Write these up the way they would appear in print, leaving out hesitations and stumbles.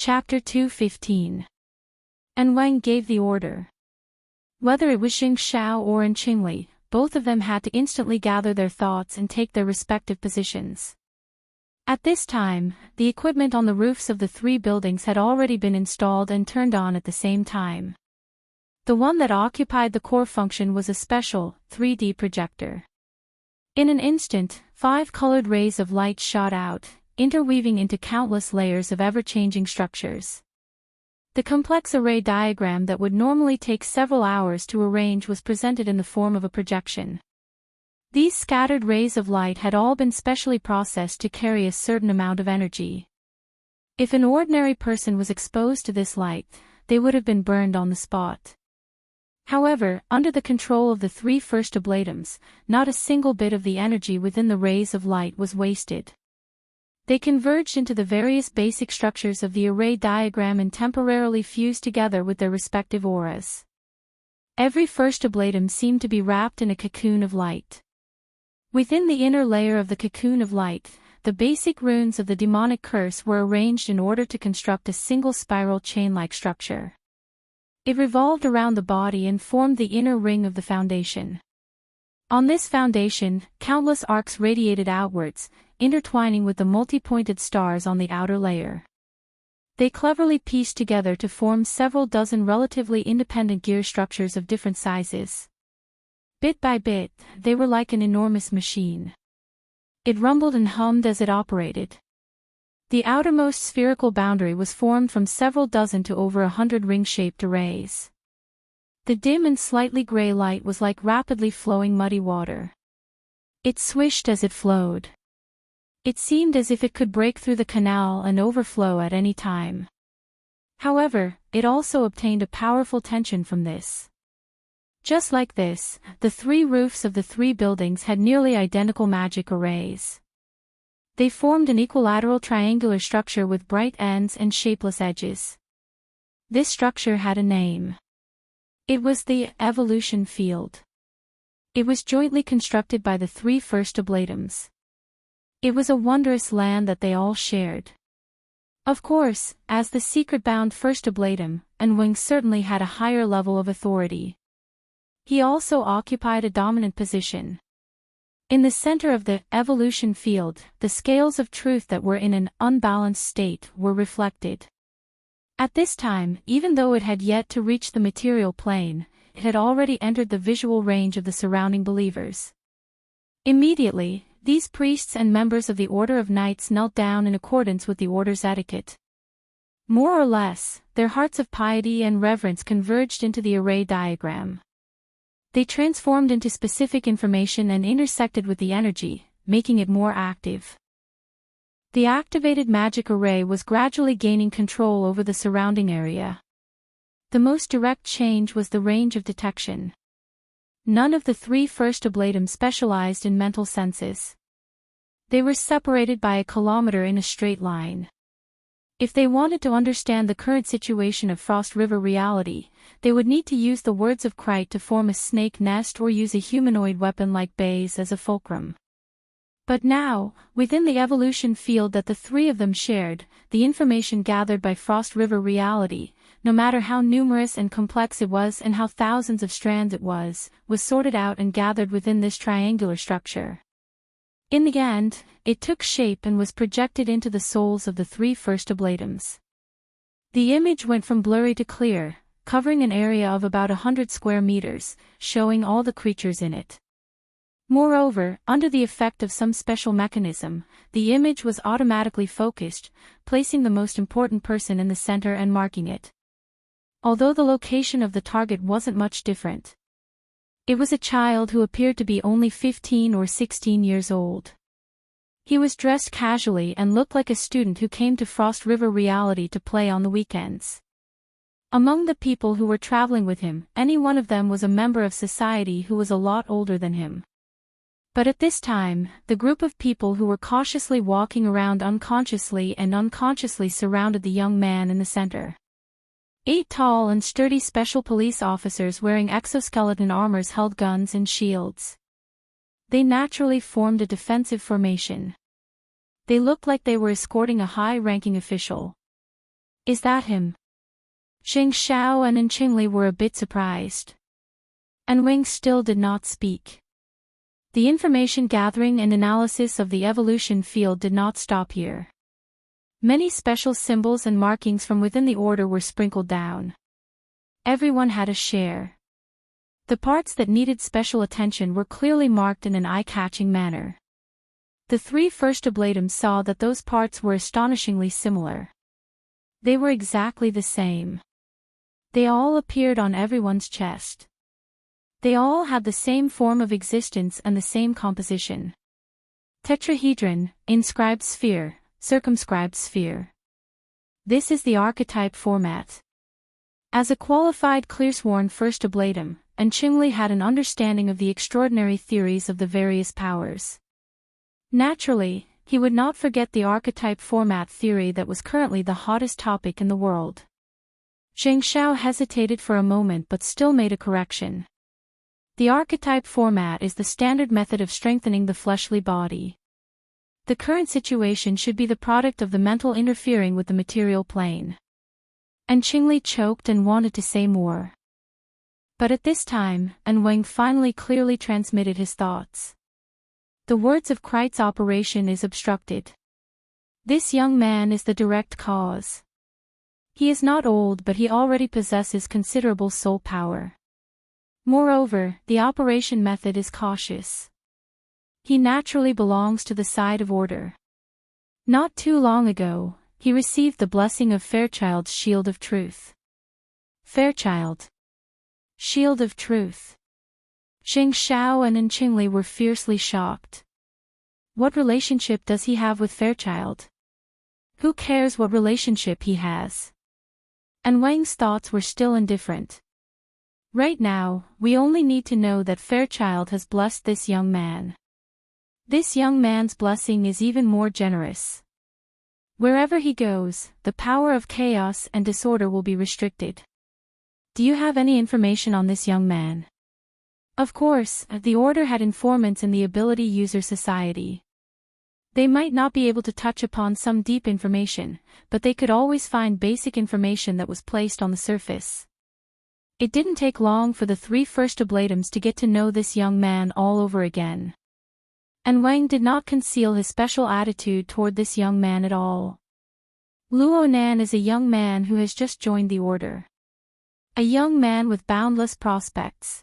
Chapter 2:15. And Wang gave the order. Whether it was Xing Xiao or An Qingli, both of them had to instantly gather their thoughts and take their respective positions. At this time, the equipment on the roofs of the three buildings had already been installed and turned on at the same time. The one that occupied the core function was a special, 3D projector. In an instant, 5 colored rays of light shot out, interweaving into countless layers of ever-changing structures. The complex array diagram that would normally take several hours to arrange was presented in the form of a projection. These scattered rays of light had all been specially processed to carry a certain amount of energy. If an ordinary person was exposed to this light, they would have been burned on the spot. However, under the control of the 3 first ablatums, not a single bit of the energy within the rays of light was wasted. They converged into the various basic structures of the array diagram and temporarily fused together with their respective auras. Every first ablatum seemed to be wrapped in a cocoon of light. Within the inner layer of the cocoon of light, the basic runes of the demonic curse were arranged in order to construct a single spiral chain-like structure. It revolved around the body and formed the inner ring of the foundation. On this foundation, countless arcs radiated outwards, intertwining with the multi-pointed stars on the outer layer. They cleverly pieced together to form several dozen relatively independent gear structures of different sizes. Bit by bit, they were like an enormous machine. It rumbled and hummed as it operated. The outermost spherical boundary was formed from several dozen to over 100 ring-shaped arrays. The dim and slightly gray light was like rapidly flowing muddy water. It swished as it flowed. It seemed as if it could break through the canal and overflow at any time. However, it also obtained a powerful tension from this. Just like this, the 3 roofs of the 3 buildings had nearly identical magic arrays. They formed an equilateral triangular structure with bright ends and shapeless edges. This structure had a name. It was the evolution field. It was jointly constructed by the 3 first ablatums. It was a wondrous land that they all shared. Of course, as the secret-bound first ablatum, An Wing certainly had a higher level of authority. He also occupied a dominant position. In the center of the evolution field, the scales of truth that were in an unbalanced state were reflected. At this time, even though it had yet to reach the material plane, it had already entered the visual range of the surrounding believers. Immediately, these priests and members of the Order of Knights knelt down in accordance with the order's etiquette. More or less, their hearts of piety and reverence converged into the array diagram. They transformed into specific information and intersected with the energy, making it more active. The activated magic array was gradually gaining control over the surrounding area. The most direct change was the range of detection. None of the 3 first ablatums specialized in mental senses. They were separated by a kilometer in a straight line. If they wanted to understand the current situation of Frost River reality, they would need to use the words of Krite to form a snake nest or use a humanoid weapon like Baze as a fulcrum. But now, within the evolution field that the 3 of them shared, the information gathered by Frost River reality, no matter how numerous and complex it was and how thousands of strands it was sorted out and gathered within this triangular structure. In the end, it took shape and was projected into the souls of the 3 first ablatums. The image went from blurry to clear, covering an area of about 100 square meters, showing all the creatures in it. Moreover, under the effect of some special mechanism, the image was automatically focused, placing the most important person in the center and marking it. Although the location of the target wasn't much different. It was a child who appeared to be only 15 or 16 years old. He was dressed casually and looked like a student who came to Frost River reality to play on the weekends. Among the people who were traveling with him, any one of them was a member of society who was a lot older than him. But at this time, the group of people who were cautiously walking around unconsciously surrounded the young man in the center. 8 tall and sturdy special police officers wearing exoskeleton armors held guns and shields. They naturally formed a defensive formation. They looked like they were escorting a high-ranking official. Is that him? Xing Xiao and Qingli were a bit surprised. And Wang still did not speak. The information gathering and analysis of the evolution field did not stop here. Many special symbols and markings from within the order were sprinkled down. Everyone had a share. The parts that needed special attention were clearly marked in an eye-catching manner. The three first oblatums saw that those parts were astonishingly similar. They were exactly the same. They all appeared on everyone's chest. They all had the same form of existence and the same composition. Tetrahedron, inscribed sphere, circumscribed sphere. This is the archetype format. As a qualified clearsworn first oblatum, and Qingli had an understanding of the extraordinary theories of the various powers. Naturally, he would not forget the archetype format theory that was currently the hottest topic in the world. Xing Xiao hesitated for a moment but still made a correction. The archetype format is the standard method of strengthening the fleshly body. The current situation should be the product of the mental interfering with the material plane. And Qingli choked and wanted to say more. But at this time, Wang finally clearly transmitted his thoughts. The words of Kreit's operation is obstructed. This young man is the direct cause. He is not old, but he already possesses considerable soul power. Moreover, the operation method is cautious. He naturally belongs to the side of order. Not too long ago, he received the blessing of Fairchild's Shield of Truth. Fairchild. Shield of Truth. Xing Xiao and Qingli were fiercely shocked. What relationship does he have with Fairchild? Who cares what relationship he has? And Wang's thoughts were still indifferent. Right now, we only need to know that Fairchild has blessed this young man. This young man's blessing is even more generous. Wherever he goes, the power of chaos and disorder will be restricted. Do you have any information on this young man? Of course, the Order had informants in the Ability User Society. They might not be able to touch upon some deep information, but they could always find basic information that was placed on the surface. It didn't take long for the three first oblatums to get to know this young man all over again. And Wang did not conceal his special attitude toward this young man at all. Luo Nan is a young man who has just joined the Order. A young man with boundless prospects.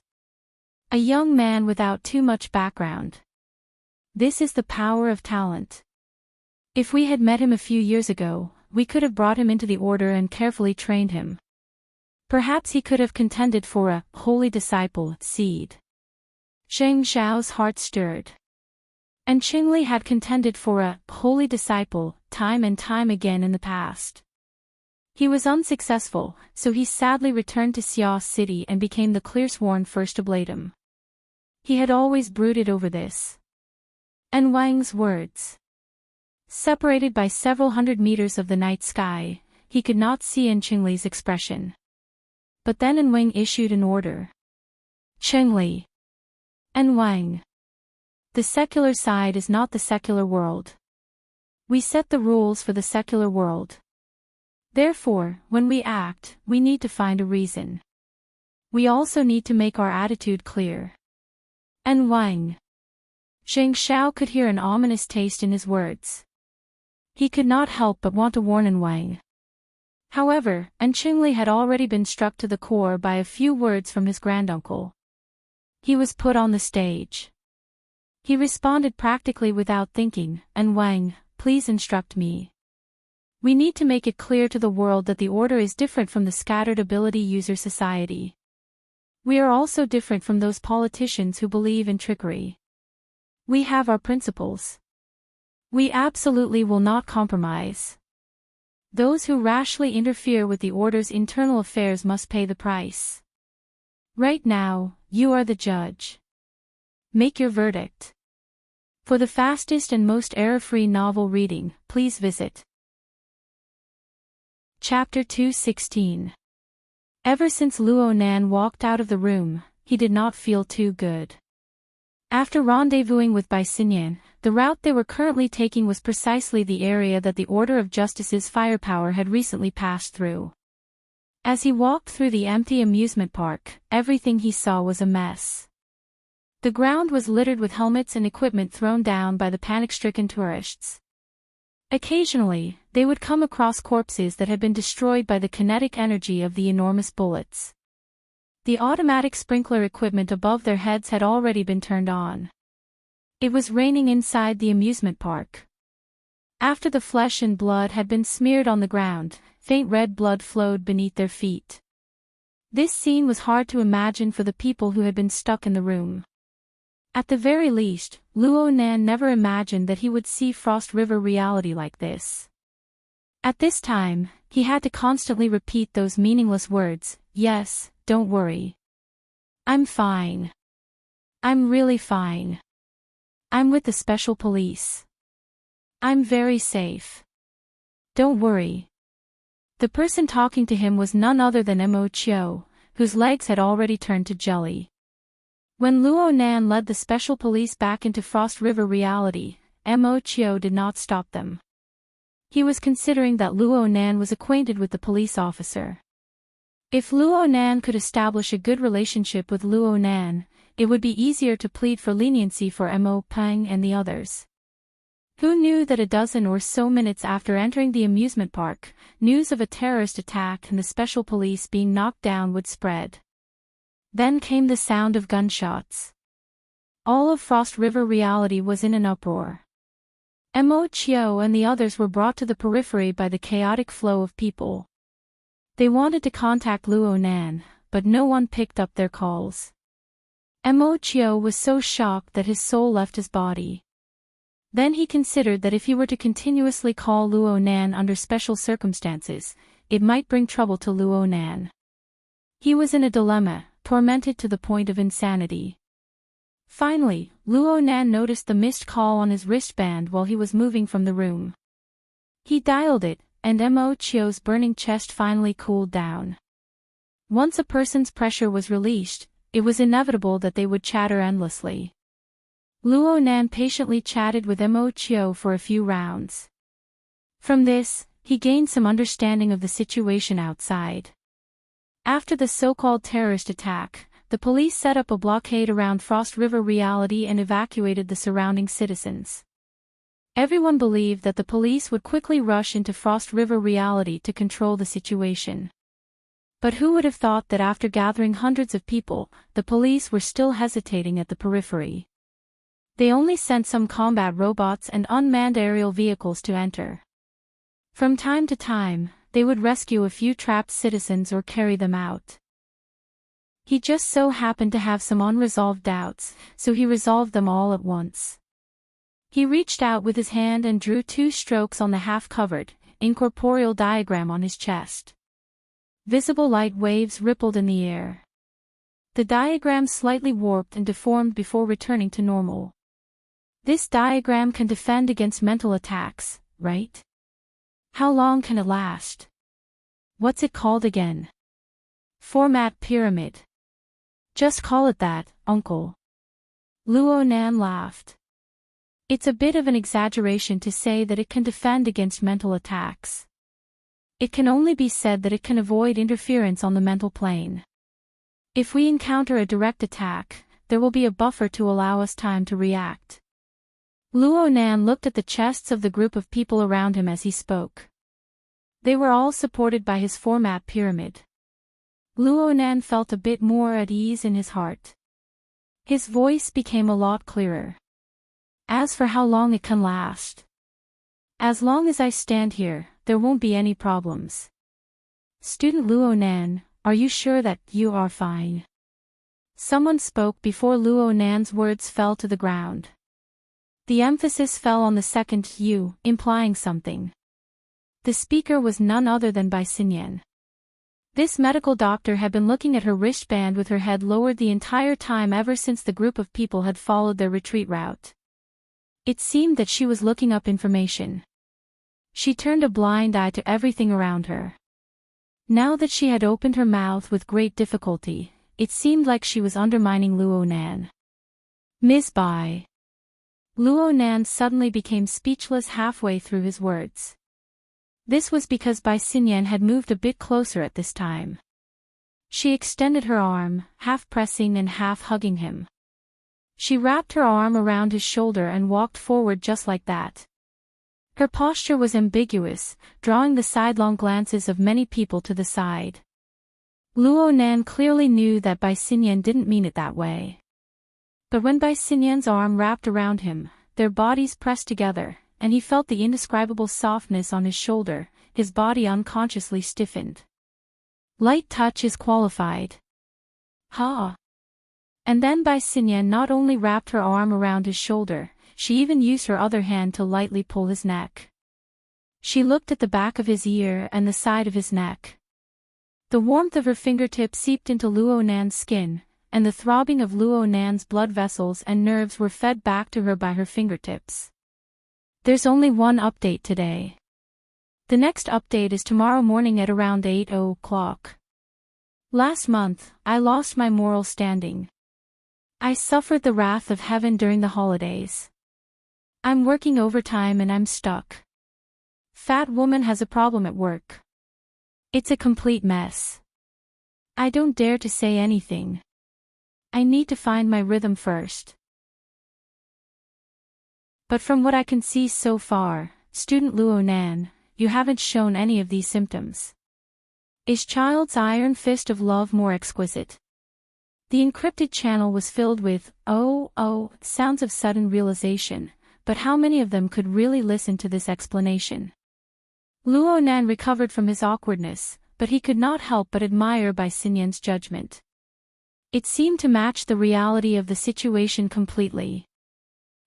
A young man without too much background. This is the power of talent. If we had met him a few years ago, we could have brought him into the Order and carefully trained him. Perhaps he could have contended for a holy disciple seed. Xing Xiao's heart stirred. And Qingli had contended for a holy disciple time and time again in the past. He was unsuccessful, so he sadly returned to Xia City and became the clearsworn first oblatum. He had always brooded over this. And Wang's words. Separated by several hundred meters of the night sky, he could not see Qingli's expression. But then Wang issued an order. Qingli. And Wang. The secular side is not the secular world. We set the rules for the secular world. Therefore, when we act, we need to find a reason. We also need to make our attitude clear. And Wang. Xing Xiao could hear an ominous taste in his words. He could not help but want to warn Wang. However, Qingli had already been struck to the core by a few words from his granduncle. He was put on the stage. He responded practically without thinking, "And Wang, please instruct me. We need to make it clear to the world that the Order is different from the scattered ability user society. We are also different from those politicians who believe in trickery. We have our principles. We absolutely will not compromise. Those who rashly interfere with the Order's internal affairs must pay the price. Right now, you are the judge. Make your verdict." For the fastest and most error-free novel reading, please visit Chapter 216. Ever since Luo Nan walked out of the room, he did not feel too good. After rendezvousing with Bai Xinyan, The route they were currently taking was precisely the area that the Order of Justice's firepower had recently passed through. As he walked through the empty amusement park, everything he saw was a mess. The ground was littered with helmets and equipment thrown down by the panic-stricken tourists. Occasionally, they would come across corpses that had been destroyed by the kinetic energy of the enormous bullets. The automatic sprinkler equipment above their heads had already been turned on. It was raining inside the amusement park. After the flesh and blood had been smeared on the ground, faint red blood flowed beneath their feet. This scene was hard to imagine for the people who had been stuck in the room. At the very least, Luo Nan never imagined that he would see Frost River reality like this. At this time, he had to constantly repeat those meaningless words, "Yes, don't worry. I'm fine. I'm really fine. I'm with the special police. I'm very safe. Don't worry." The person talking to him was none other than Mo Chio, whose legs had already turned to jelly. When Luo Nan led the special police back into Frost River reality, Mo Chio did not stop them. He was considering that Luo Nan was acquainted with the police officer. If Luo Nan could establish a good relationship with Luo Nan, it would be easier to plead for leniency for Mo Peng and the others. Who knew that a dozen or so minutes after entering the amusement park, news of a terrorist attack and the special police being knocked down would spread. Then came the sound of gunshots. All of Frost River reality was in an uproar. Mo Chio and the others were brought to the periphery by the chaotic flow of people. They wanted to contact Luo Nan, but no one picked up their calls. Mo Chio was so shocked that his soul left his body. Then he considered that if he were to continuously call Luo Nan under special circumstances, it might bring trouble to Luo Nan. He was in a dilemma, tormented to the point of insanity. Finally, Luo Nan noticed the missed call on his wristband while he was moving from the room. He dialed it, and Mo Chio's burning chest finally cooled down. Once a person's pressure was released, it was inevitable that they would chatter endlessly. Luo Nan patiently chatted with Mo Chio for a few rounds. From this, he gained some understanding of the situation outside. After the so-called terrorist attack, the police set up a blockade around Frost River reality and evacuated the surrounding citizens. Everyone believed that the police would quickly rush into Frost River reality to control the situation. But who would have thought that after gathering hundreds of people, the police were still hesitating at the periphery? They only sent some combat robots and unmanned aerial vehicles to enter. From time to time, they would rescue a few trapped citizens or carry them out. He just so happened to have some unresolved doubts, so he resolved them all at once. He reached out with his hand and drew 2 strokes on the half-covered, incorporeal diagram on his chest. Visible light waves rippled in the air. The diagram slightly warped and deformed before returning to normal. This diagram can defend against mental attacks, right? How long can it last? What's it called again? Format pyramid. Just call it that, uncle. Luo Nan laughed. It's a bit of an exaggeration to say that it can defend against mental attacks. It can only be said that it can avoid interference on the mental plane. If we encounter a direct attack, there will be a buffer to allow us time to react. Luo Nan looked at the chests of the group of people around him as he spoke. They were all supported by his format pyramid. Luo Nan felt a bit more at ease in his heart. His voice became a lot clearer. As for how long it can last, as long as I stand here, there won't be any problems. Student Luo Nan, are you sure that you are fine? Someone spoke before Luo Nan's words fell to the ground. The emphasis fell on the second you, implying something. The speaker was none other than Bai Xinyan. This medical doctor had been looking at her wristband with her head lowered the entire time ever since the group of people had followed their retreat route. It seemed that she was looking up information. She turned a blind eye to everything around her. Now that she had opened her mouth with great difficulty, it seemed like she was undermining Luo Nan. Ms. Bai. Luo Nan suddenly became speechless halfway through his words. This was because Bai Xinyan had moved a bit closer at this time. She extended her arm, half pressing and half hugging him. She wrapped her arm around his shoulder and walked forward just like that. Her posture was ambiguous, drawing the sidelong glances of many people to the side. Luo Nan clearly knew that Bai Xinyan didn't mean it that way. But when Bai Xinyan's arm wrapped around him, their bodies pressed together, and he felt the indescribable softness on his shoulder, his body unconsciously stiffened. Light touch is qualified. Ha! And then Bai Xinyan not only wrapped her arm around his shoulder, she even used her other hand to lightly pull his neck. She looked at the back of his ear and the side of his neck. The warmth of her fingertips seeped into Luo Nan's skin, and the throbbing of Luo Nan's blood vessels and nerves were fed back to her by her fingertips. There's only one update today. The next update is tomorrow morning at around 8 o'clock. Last month, I lost my moral standing. I suffered the wrath of heaven during the holidays. I'm working overtime and I'm stuck. Fat woman has a problem at work. It's a complete mess. I don't dare to say anything. I need to find my rhythm first. But from what I can see so far, student Luo Nan, you haven't shown any of these symptoms. Is child's iron fist of love more exquisite? The encrypted channel was filled with, sounds of sudden realization, but how many of them could really listen to this explanation? Luo Nan recovered from his awkwardness, but he could not help but admire Bai Xinyan's judgment. It seemed to match the reality of the situation completely.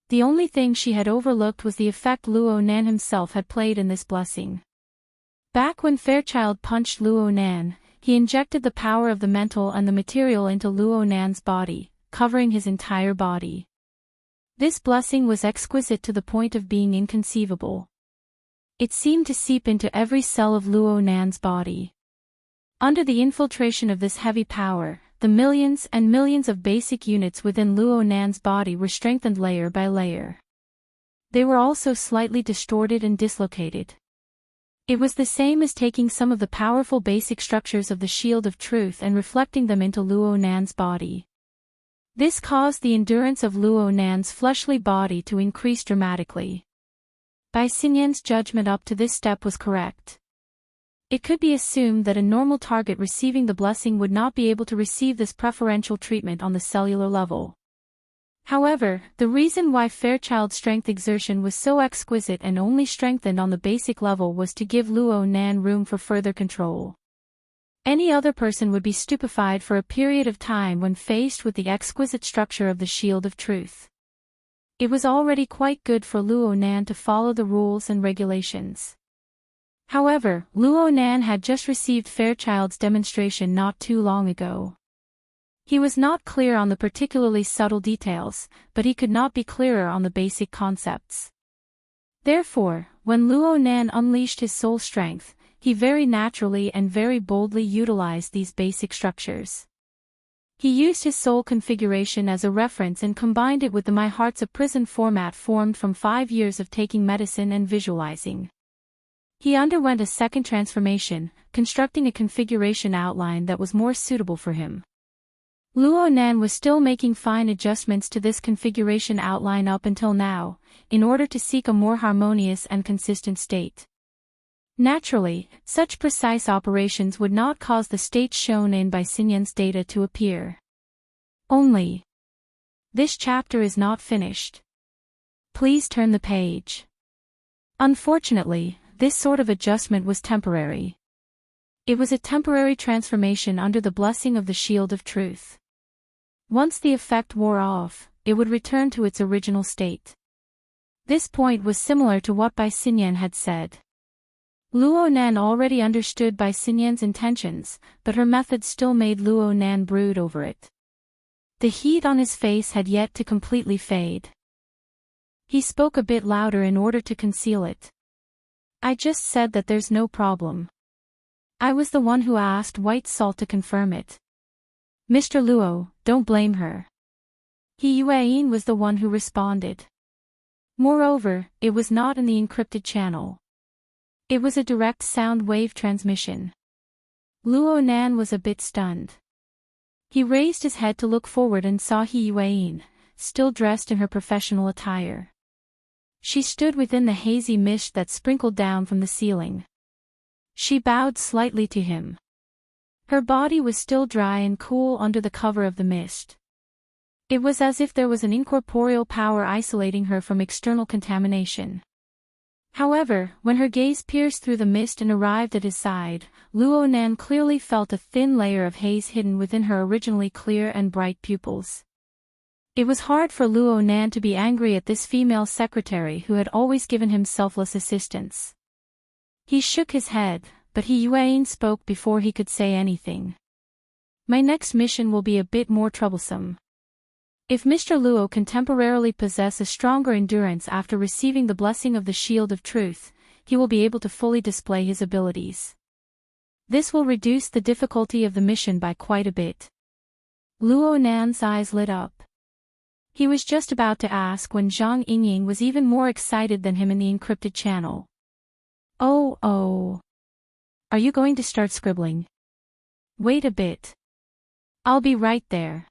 The only thing she had overlooked was the effect Luo Nan himself had played in this blessing. Back when Fairchild punched Luo Nan, he injected the power of the mental and the material into Luo Nan's body, covering his entire body. This blessing was exquisite to the point of being inconceivable. It seemed to seep into every cell of Luo Nan's body. Under the infiltration of this heavy power, the millions and millions of basic units within Luo Nan's body were strengthened layer by layer. They were also slightly distorted and dislocated. It was the same as taking some of the powerful basic structures of the shield of truth and reflecting them into Luo Nan's body. This caused the endurance of Luo Nan's fleshly body to increase dramatically. Bai Xinyan's judgment up to this step was correct. It could be assumed that a normal target receiving the blessing would not be able to receive this preferential treatment on the cellular level. However, the reason why Fairchild's strength exertion was so exquisite and only strengthened on the basic level was to give Luo Nan room for further control. Any other person would be stupefied for a period of time when faced with the exquisite structure of the shield of truth. It was already quite good for Luo Nan to follow the rules and regulations. However, Luo Nan had just received Fairchild's demonstration not too long ago. He was not clear on the particularly subtle details, but he could not be clearer on the basic concepts. Therefore, when Luo Nan unleashed his soul strength, he very naturally and very boldly utilized these basic structures. He used his soul configuration as a reference and combined it with the My Heart's a Prison format formed from 5 years of taking medicine and visualizing. He underwent a second transformation, constructing a configuration outline that was more suitable for him. Luo Nan was still making fine adjustments to this configuration outline up until now, in order to seek a more harmonious and consistent state. Naturally, such precise operations would not cause the state shown in Bai Xinyan's data to appear. Only. This chapter is not finished. Please turn the page. Unfortunately, this sort of adjustment was temporary. It was a temporary transformation under the blessing of the shield of truth. Once the effect wore off, it would return to its original state. This point was similar to what Bai Xinyan had said. Luo Nan already understood Bai Xinyan's intentions, but her method still made Luo Nan brood over it. The heat on his face had yet to completely fade. He spoke a bit louder in order to conceal it. I just said that there's no problem. I was the one who asked White Salt to confirm it. Mr. Luo, don't blame her. He Yuan was the one who responded. Moreover, it was not in the encrypted channel. It was a direct sound wave transmission. Luo Nan was a bit stunned. He raised his head to look forward and saw He Yuan, still dressed in her professional attire. She stood within the hazy mist that sprinkled down from the ceiling. She bowed slightly to him. Her body was still dry and cool under the cover of the mist. It was as if there was an incorporeal power isolating her from external contamination. However, when her gaze pierced through the mist and arrived at his side, Luo Nan clearly felt a thin layer of haze hidden within her originally clear and bright pupils. It was hard for Luo Nan to be angry at this female secretary who had always given him selfless assistance. He shook his head, but He Yuan spoke before he could say anything. My next mission will be a bit more troublesome. If Mr. Luo can temporarily possess a stronger endurance after receiving the blessing of the Shield of Truth, he will be able to fully display his abilities. This will reduce the difficulty of the mission by quite a bit. Luo Nan's eyes lit up. He was just about to ask when Zhang Yingying was even more excited than him in the encrypted channel. Oh. Are you going to start scribbling? Wait a bit. I'll be right there.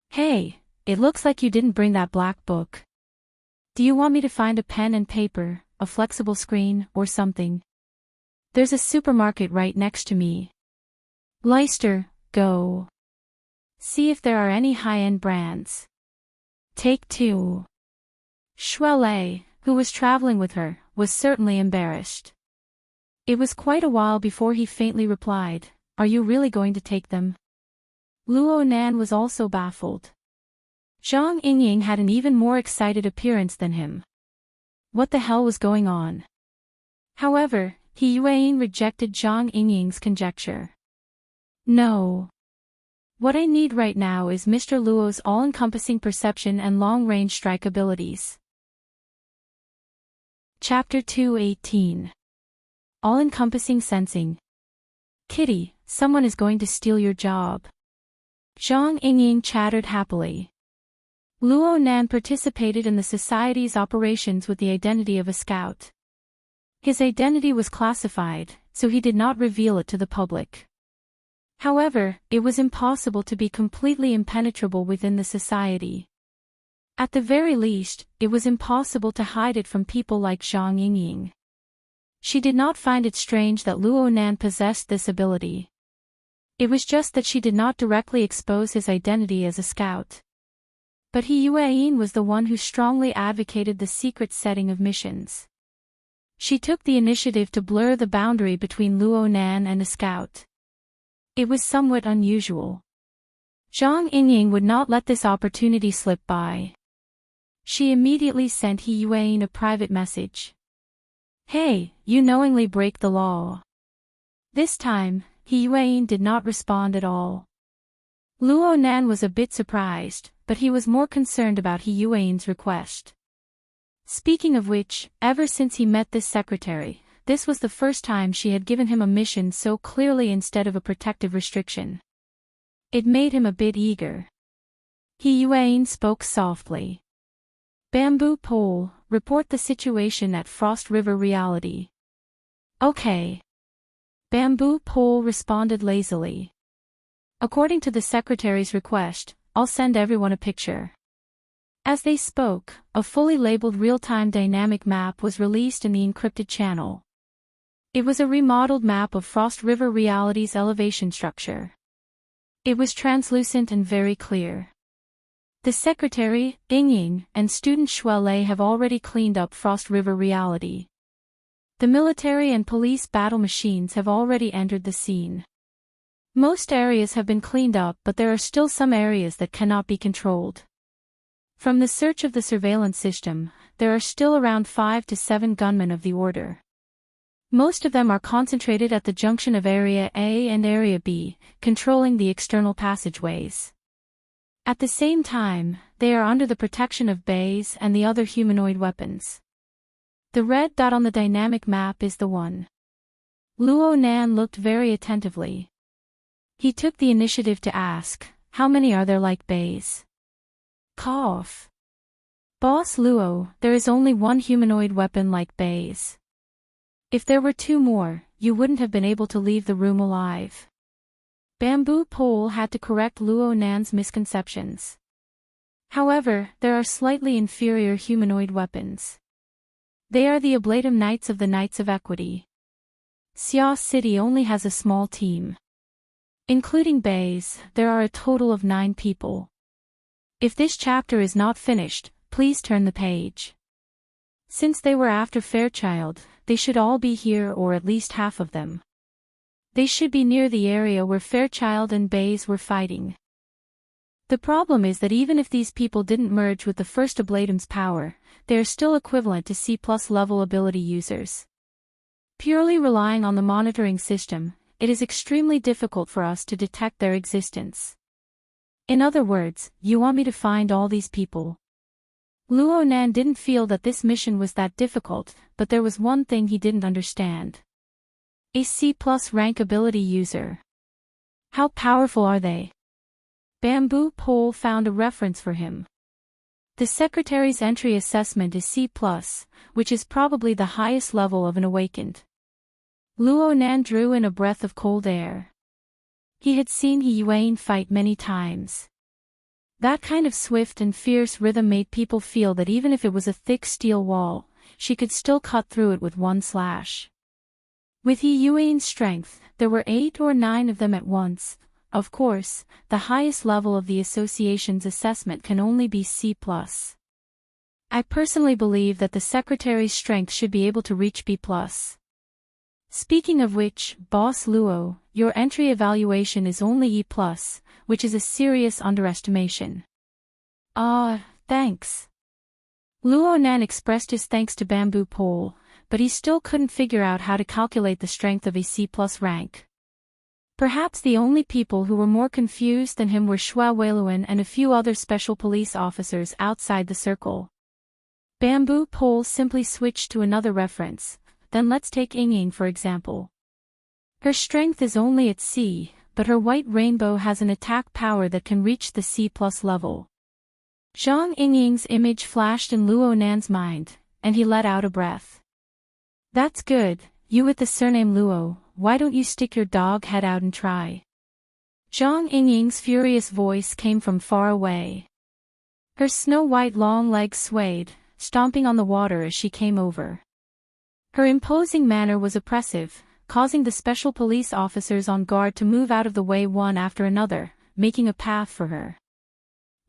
Hey. It looks like you didn't bring that black book. Do you want me to find a pen and paper, a flexible screen, or something? There's a supermarket right next to me. Leicester, go. See if there are any high-end brands. Take 2. Shuelei, who was traveling with her, was certainly embarrassed. It was quite a while before he faintly replied, Are you really going to take them? Luo Nan was also baffled. Zhang Yingying had an even more excited appearance than him. What the hell was going on? However, He Yuan rejected Zhang Yingying's conjecture. No. What I need right now is Mr. Luo's all-encompassing perception and long-range strike abilities. Chapter 2:18. All-encompassing sensing. Kitty, someone is going to steal your job. Zhang Yingying chattered happily. Luo Nan participated in the society's operations with the identity of a scout. His identity was classified, so he did not reveal it to the public. However, it was impossible to be completely impenetrable within the society. At the very least, it was impossible to hide it from people like Zhang Yingying. She did not find it strange that Luo Nan possessed this ability. It was just that she did not directly expose his identity as a scout. But He Yuan was the one who strongly advocated the secret setting of missions. She took the initiative to blur the boundary between Luo Nan and a scout. It was somewhat unusual. Zhang Yingying would not let this opportunity slip by. She immediately sent He Yuan a private message. Hey, you knowingly break the law. This time, He Yuan did not respond at all. Luo Nan was a bit surprised, but he was more concerned about He Yuan's request. Speaking of which, ever since he met this secretary, this was the first time she had given him a mission so clearly instead of a protective restriction. It made him a bit eager. He Yuan spoke softly. Bamboo Pole, report the situation at Frost River Reality. Okay. Bamboo Pole responded lazily. According to the secretary's request, I'll send everyone a picture. As they spoke, a fully labeled real-time dynamic map was released in the encrypted channel. It was a remodeled map of Frost River Reality's elevation structure. It was translucent and very clear. The secretary, Yingying, and student Shuelei have already cleaned up Frost River Reality. The military and police battle machines have already entered the scene. Most areas have been cleaned up, but there are still some areas that cannot be controlled. From the search of the surveillance system, there are still around 5 to 7 gunmen of the order. Most of them are concentrated at the junction of Area A and Area B, controlling the external passageways. At the same time, they are under the protection of bays and the other humanoid weapons. The red dot on the dynamic map is the one. Luo Nan looked very attentively. He took the initiative to ask, how many are there like bays? Cough. Boss Luo, there is only one humanoid weapon like Bai's. If there were two more, you wouldn't have been able to leave the room alive. Bamboo Pole had to correct Luo Nan's misconceptions. However, there are slightly inferior humanoid weapons. They are the Ablatum Knights of the Knights of Equity. Xia City only has a small team. Including Bai's, there are a total of 9 people. If this chapter is not finished, please turn the page. Since they were after Fairchild, they should all be here, or at least half of them. They should be near the area where Fairchild and Bai's were fighting. The problem is that even if these people didn't merge with the first Ablatum's power, they are still equivalent to C+ level ability users. Purely relying on the monitoring system, it is extremely difficult for us to detect their existence. In other words, you want me to find all these people. Luo Nan didn't feel that this mission was that difficult, but there was one thing he didn't understand. A C+ rank ability user. How powerful are they? Bamboo Pole found a reference for him. The Secretary's entry assessment is C+, which is probably the highest level of an awakened. Luo Nan drew in a breath of cold air. He had seen He Yuan fight many times. That kind of swift and fierce rhythm made people feel that even if it was a thick steel wall, she could still cut through it with one slash. With He Yuan's strength, there were 8 or 9 of them at once. Of course, the highest level of the association's assessment can only be C+. I personally believe that the Secretary's strength should be able to reach B+. Speaking of which, Boss Luo, your entry evaluation is only E+, which is a serious underestimation. Thanks. Luo Nan expressed his thanks to Bamboo Pole, but he still couldn't figure out how to calculate the strength of a C+ rank. Perhaps the only people who were more confused than him were Shua Weiluan and a few other special police officers outside the circle. Bamboo Pole simply switched to another reference. Then let's take Ying for example. Her strength is only at C, but her white rainbow has an attack power that can reach the C+ level. Zhang Ying's image flashed in Luo Nan's mind, and he let out a breath. That's good, you with the surname Luo, why don't you stick your dog head out and try? Zhang Ying's furious voice came from far away. Her snow-white long legs swayed, stomping on the water as she came over. Her imposing manner was oppressive, causing the special police officers on guard to move out of the way one after another, making a path for her.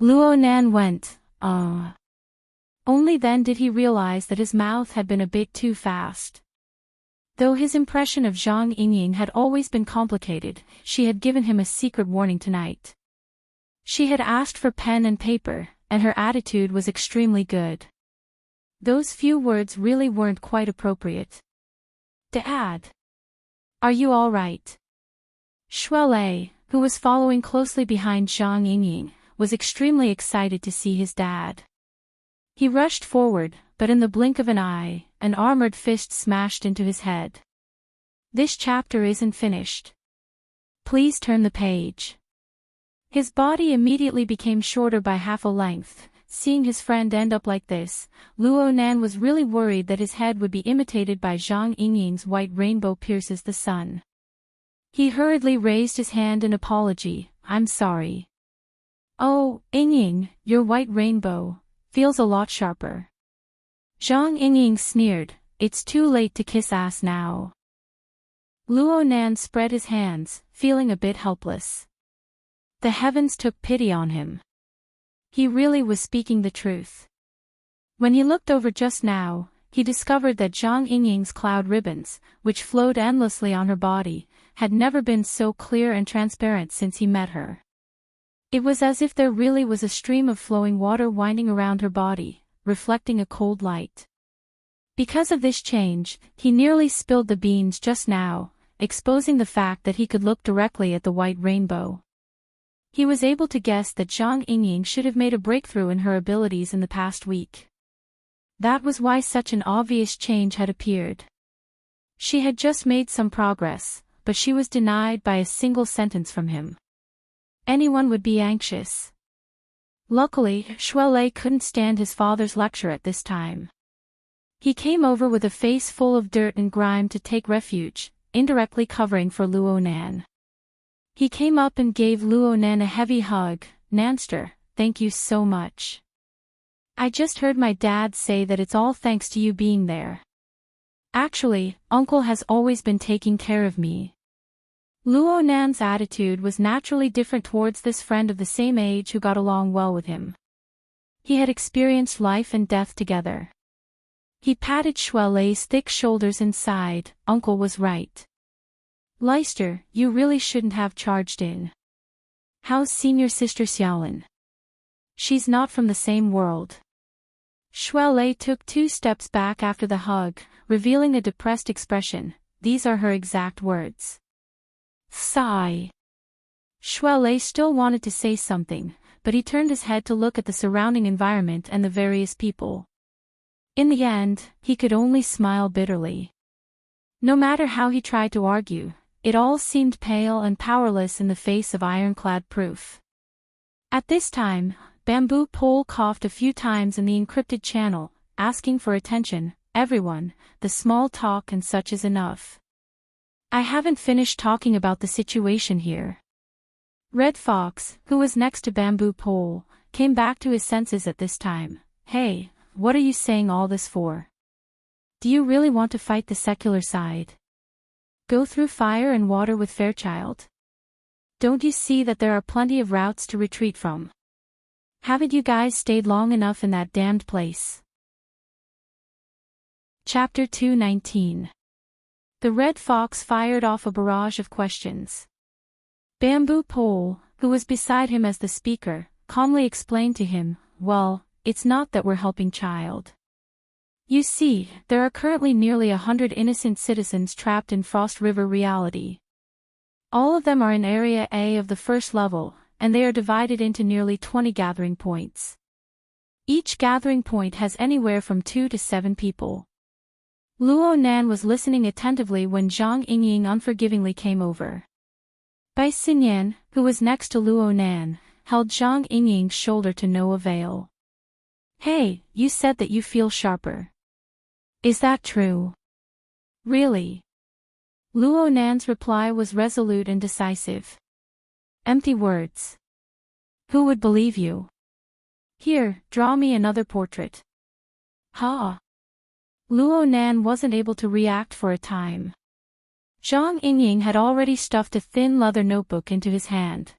Luo Nan went, Only then did he realize that his mouth had been a bit too fast. Though his impression of Zhang Ying had always been complicated, she had given him a secret warning tonight. She had asked for pen and paper, and her attitude was extremely good. Those few words really weren't quite appropriate. Dad. Are you all right? Shuelei, who was following closely behind Zhang Ying, was extremely excited to see his dad. He rushed forward, but in the blink of an eye, an armored fist smashed into his head. This chapter isn't finished. Please turn the page. His body immediately became shorter by half a length. Seeing his friend end up like this, Luo Nan was really worried that his head would be imitated by Zhang Ying's white rainbow pierces the sun. He hurriedly raised his hand in apology. I'm sorry. Oh, Ying, your white rainbow feels a lot sharper. Zhang Ying sneered, it's too late to kiss ass now. Luo Nan spread his hands, feeling a bit helpless. The heavens took pity on him. He really was speaking the truth. When he looked over just now, he discovered that Zhang Ying's cloud ribbons, which flowed endlessly on her body, had never been so clear and transparent since he met her. It was as if there really was a stream of flowing water winding around her body, reflecting a cold light. Because of this change, he nearly spilled the beans just now, exposing the fact that he could look directly at the white rainbow. He was able to guess that Zhang Ying should have made a breakthrough in her abilities in the past week. That was why such an obvious change had appeared. She had just made some progress, but she was denied by a single sentence from him. Anyone would be anxious. Luckily, Shuelei couldn't stand his father's lecture at this time. He came over with a face full of dirt and grime to take refuge, indirectly covering for Luonan. He came up and gave Luonan a heavy hug. "Nanster, thank you so much. I just heard my dad say that it's all thanks to you being there. Actually, Uncle has always been taking care of me." Luonan's attitude was naturally different towards this friend of the same age who got along well with him. He had experienced life and death together. He patted Shuelei's thick shoulders and sighed. "Uncle was right. Leicester, you really shouldn't have charged in. How's senior sister Xiaolin? She's not from the same world." Shuelei took 2 steps back after the hug, revealing a depressed expression. These are her exact words. Sigh. Shuelei still wanted to say something, but he turned his head to look at the surrounding environment and the various people. In the end, he could only smile bitterly. No matter how he tried to argue, it all seemed pale and powerless in the face of ironclad proof. At this time, Bamboo Pole coughed a few times in the encrypted channel, asking for attention. "Everyone, the small talk and such is enough. I haven't finished talking about the situation here." Red Fox, who was next to Bamboo Pole, came back to his senses at this time. "Hey, what are you saying all this for? Do you really want to fight the secular side? Go through fire and water with Fairchild? Don't you see that there are plenty of routes to retreat from? Haven't you guys stayed long enough in that damned place?" Chapter 219. The Red Fox fired off a barrage of questions. Bamboo Pole, who was beside him as the speaker, calmly explained to him, "Well, it's not that we're helping Child. You see, there are currently nearly 100 innocent citizens trapped in Frost River reality. All of them are in Area A of the first level, and they are divided into nearly 20 gathering points. Each gathering point has anywhere from 2 to 7 people." Luonan was listening attentively when Zhang Yingying unforgivingly came over. Bai Xinyan, who was next to Luonan, held Zhang Yingying's shoulder to no avail. "Hey, you said that you feel sharper. Is that true? Really?" Luonan's reply was resolute and decisive. "Empty words. Who would believe you? Here, draw me another portrait." "Ha!" Luonan wasn't able to react for a time. Zhang Yingying had already stuffed a thin leather notebook into his hand.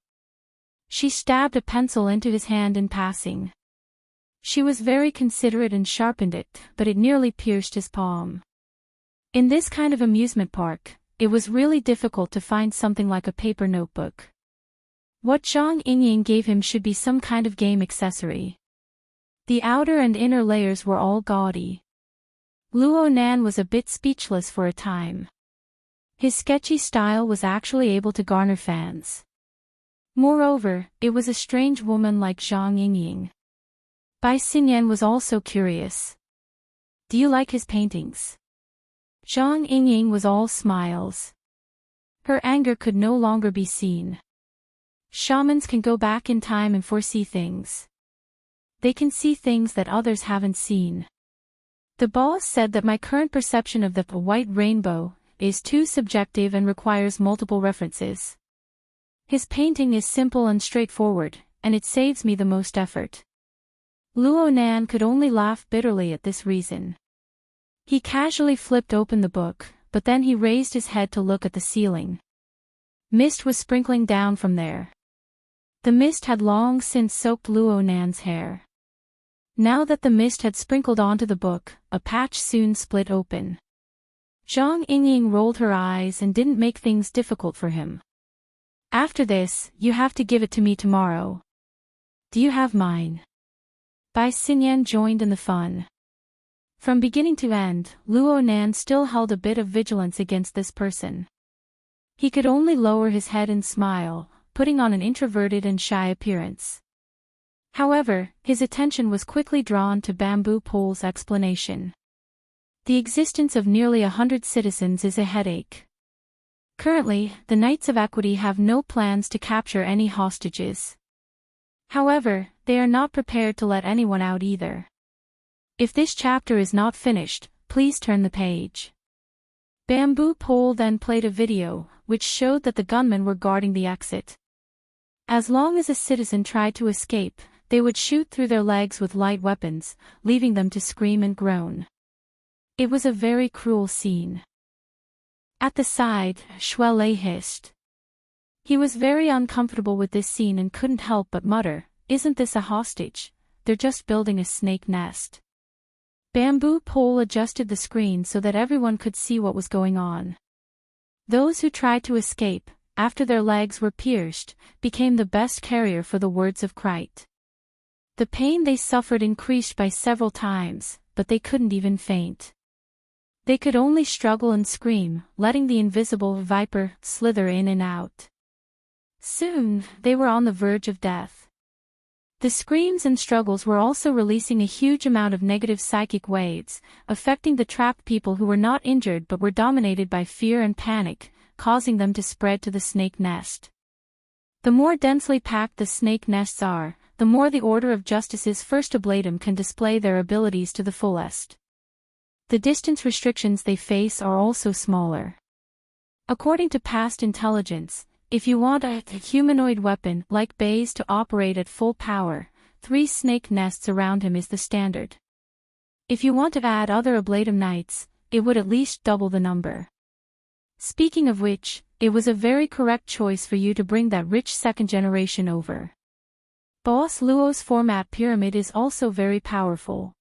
She stabbed a pencil into his hand in passing. She was very considerate and sharpened it, but it nearly pierced his palm. In this kind of amusement park, it was really difficult to find something like a paper notebook. What Zhang Yingying gave him should be some kind of game accessory. The outer and inner layers were all gaudy. Luonan was a bit speechless for a time. His sketchy style was actually able to garner fans. Moreover, it was a strange woman like Zhang Yingying. Bai Xinyan was also curious. "Do you like his paintings?" Zhang Yingying was all smiles. Her anger could no longer be seen. Shamans can go back in time and foresee things. They can see things that others haven't seen. The boss said that my current perception of the white rainbow is too subjective and requires multiple references. His painting is simple and straightforward, and it saves me the most effort. Luonan could only laugh bitterly at this reason. He casually flipped open the book, but then he raised his head to look at the ceiling. Mist was sprinkling down from there. The mist had long since soaked Luonan's hair. Now that the mist had sprinkled onto the book, a patch soon split open. Zhang Yingying rolled her eyes and didn't make things difficult for him. "After this, you have to give it to me tomorrow. Do you have mine?" Bai Xinyan joined in the fun. From beginning to end, Luonan still held a bit of vigilance against this person. He could only lower his head and smile, putting on an introverted and shy appearance. However, his attention was quickly drawn to Bamboo Pole's explanation. The existence of nearly 100 citizens is a headache. Currently, the Knights of Equity have no plans to capture any hostages. However, they are not prepared to let anyone out either. If this chapter is not finished, please turn the page. Bamboo Pole then played a video, which showed that the gunmen were guarding the exit. As long as a citizen tried to escape, they would shoot through their legs with light weapons, leaving them to scream and groan. It was a very cruel scene. At the side, Shuelei hissed. He was very uncomfortable with this scene and couldn't help but mutter, "Isn't this a hostage? They're just building a snake nest." Bamboo Pole adjusted the screen so that everyone could see what was going on. Those who tried to escape, after their legs were pierced, became the best carrier for the words of Christ. The pain they suffered increased by several times, but they couldn't even faint. They could only struggle and scream, letting the invisible viper slither in and out. Soon, they were on the verge of death. The screams and struggles were also releasing a huge amount of negative psychic waves, affecting the trapped people who were not injured but were dominated by fear and panic, causing them to spread to the snake nest. The more densely packed the snake nests are, the more the Order of Justice's first ablatum can display their abilities to the fullest. The distance restrictions they face are also smaller. According to past intelligence, if you want a humanoid weapon like Bayes to operate at full power, 3 snake nests around him is the standard. If you want to add other ablatum knights, it would at least double the number. Speaking of which, it was a very correct choice for you to bring that rich second generation over. Boss Luo's format pyramid is also very powerful.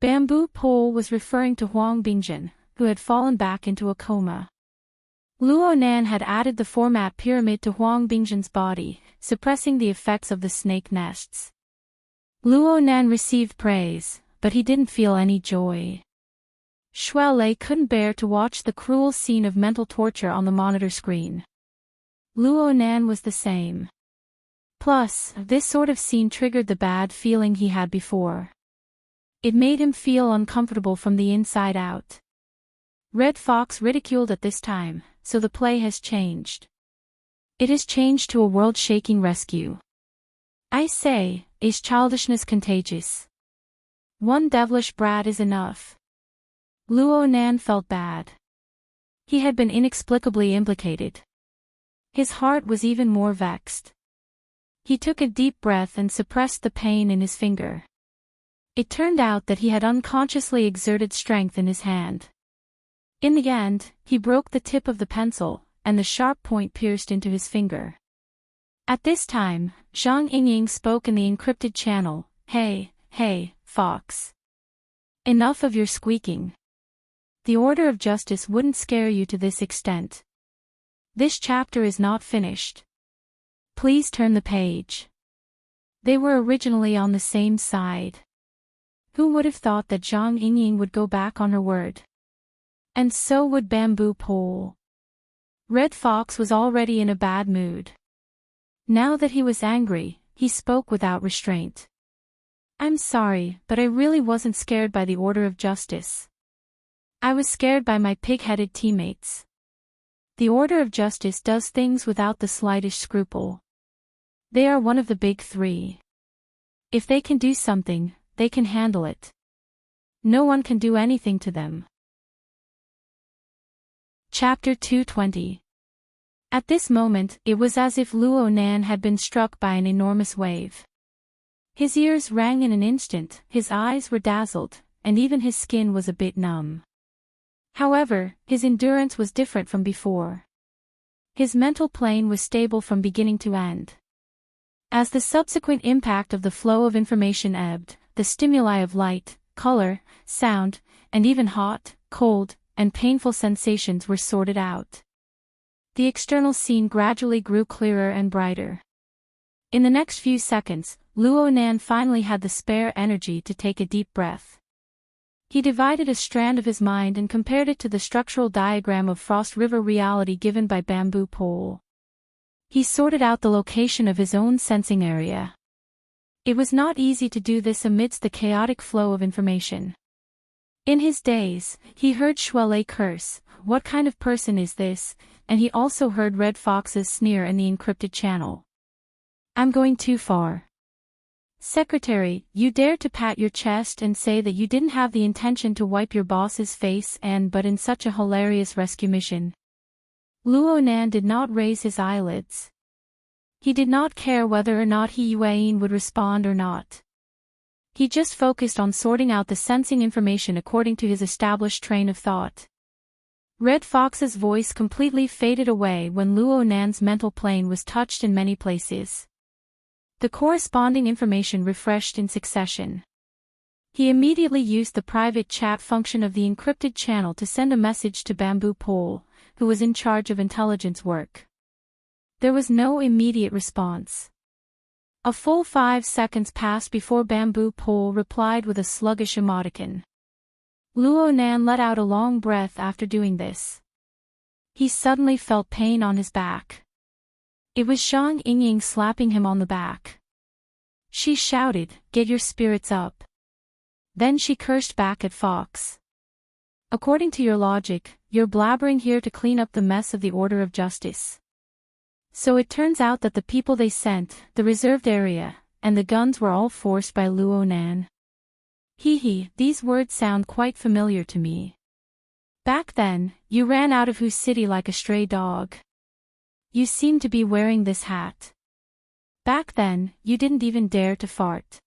Bamboo Pole was referring to Huang Bingjin, who had fallen back into a coma. Luo Nan had added the format pyramid to Huang Bingjin's body, suppressing the effects of the snake nests. Luo Nan received praise, but he didn't feel any joy. Shuelei couldn't bear to watch the cruel scene of mental torture on the monitor screen. Luo Nan was the same. Plus, this sort of scene triggered the bad feeling he had before. It made him feel uncomfortable from the inside out. Red Fox ridiculed at this time, so the play has changed. It has changed to a world-shaking rescue. I say, is childishness contagious? One devilish brat is enough. Luo Nan felt bad. He had been inexplicably implicated. His heart was even more vexed. He took a deep breath and suppressed the pain in his finger. It turned out that he had unconsciously exerted strength in his hand. In the end, he broke the tip of the pencil, and the sharp point pierced into his finger. At this time, Zhang Yingying spoke in the encrypted channel, "Hey, Fox. Enough of your squeaking. The Order of Justice wouldn't scare you to this extent. This chapter is not finished. Please turn the page." They were originally on the same side. Who would have thought that Zhang Yingying would go back on her word? And so would Bamboo Pole. Red Fox was already in a bad mood. Now that he was angry, he spoke without restraint. "I'm sorry, but I really wasn't scared by the Order of Justice. I was scared by my pig-headed teammates. The Order of Justice does things without the slightest scruple. They are one of the big 3. If they can do something, they can handle it. No one can do anything to them." Chapter 220. At this moment, it was as if Luo Nan had been struck by an enormous wave. His ears rang in an instant, his eyes were dazzled, and even his skin was a bit numb. However, his endurance was different from before. His mental plane was stable from beginning to end. As the subsequent impact of the flow of information ebbed, the stimuli of light, color, sound, and even hot, cold, and painful sensations were sorted out. The external scene gradually grew clearer and brighter. In the next few seconds, Luo Nan finally had the spare energy to take a deep breath. He divided a strand of his mind and compared it to the structural diagram of Frost River reality given by Bamboo Pole. He sorted out the location of his own sensing area. It was not easy to do this amidst the chaotic flow of information. In his daze, he heard Shuelei curse, "What kind of person is this?" and he also heard Red Fox's sneer in the encrypted channel. "I'm going too far. Secretary, you dared to pat your chest and say that you didn't have the intention to wipe your boss's face but in such a hilarious rescue mission. Luo Nan did not raise his eyelids. He did not care whether or not Yuan would respond or not. He just focused on sorting out the sensing information according to his established train of thought. Red Fox's voice completely faded away when Luo Nan's mental plane was touched in many places. The corresponding information refreshed in succession. He immediately used the private chat function of the encrypted channel to send a message to Bamboo Pole, who was in charge of intelligence work. There was no immediate response. A full 5 seconds passed before Bamboo Pole replied with a sluggish emoticon. Luo Nan let out a long breath after doing this. He suddenly felt pain on his back. It was Zhang Yingying slapping him on the back. She shouted, "Get your spirits up." Then she cursed back at Fox. "According to your logic, you're blabbering here to clean up the mess of the Order of Justice. So it turns out that the people they sent, the reserved area, and the guns were all forced by Luo Nan. Hee, these words sound quite familiar to me. Back then, you ran out of Hu City like a stray dog. You seem to be wearing this hat. Back then, you didn't even dare to fart.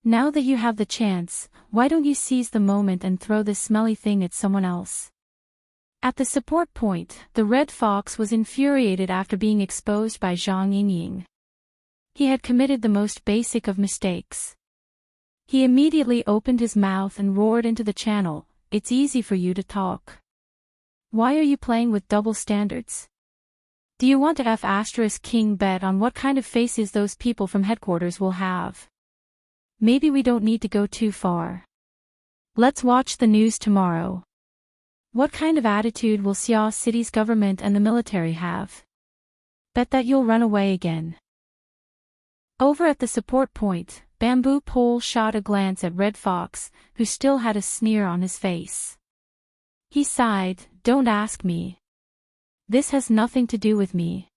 Now that you have the chance, why don't you seize the moment and throw this smelly thing at someone else?" At the support point, the Red Fox was infuriated after being exposed by Zhang Yingying. He had committed the most basic of mistakes. He immediately opened his mouth and roared into the channel, "It's easy for you to talk. Why are you playing with double standards? Do you want to F*King bet on what kind of faces those people from headquarters will have? Maybe we don't need to go too far. Let's watch the news tomorrow. What kind of attitude will Xia City's government and the military have? Bet that you'll run away again." Over at the support point, Bamboo Pole shot a glance at Red Fox, who still had a sneer on his face. He sighed, "Don't ask me. This has nothing to do with me."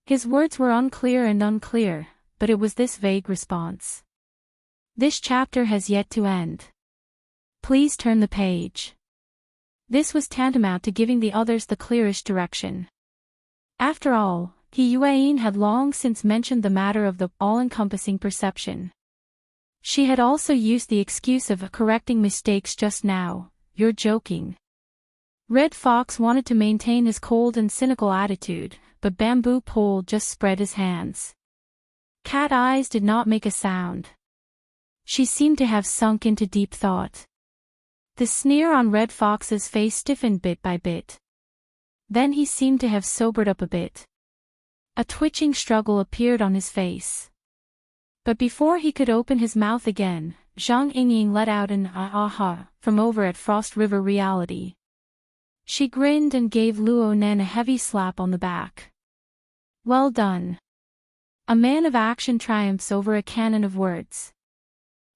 His words were unclear, but it was this vague response. This chapter has yet to end. Please turn the page. This was tantamount to giving the others the clearest direction. After all, Yuan had long since mentioned the matter of the all-encompassing perception. She had also used the excuse of correcting mistakes just now. "You're joking." Red Fox wanted to maintain his cold and cynical attitude, but Bamboo Pole just spread his hands. Cat Eyes did not make a sound. She seemed to have sunk into deep thought. The sneer on Red Fox's face stiffened bit by bit. Then he seemed to have sobered up a bit. A twitching struggle appeared on his face. But before he could open his mouth again, Zhang Yingying let out an "ah" from over at Frost River Reality. She grinned and gave Luo Nan a heavy slap on the back. "Well done. A man of action triumphs over a cannon of words.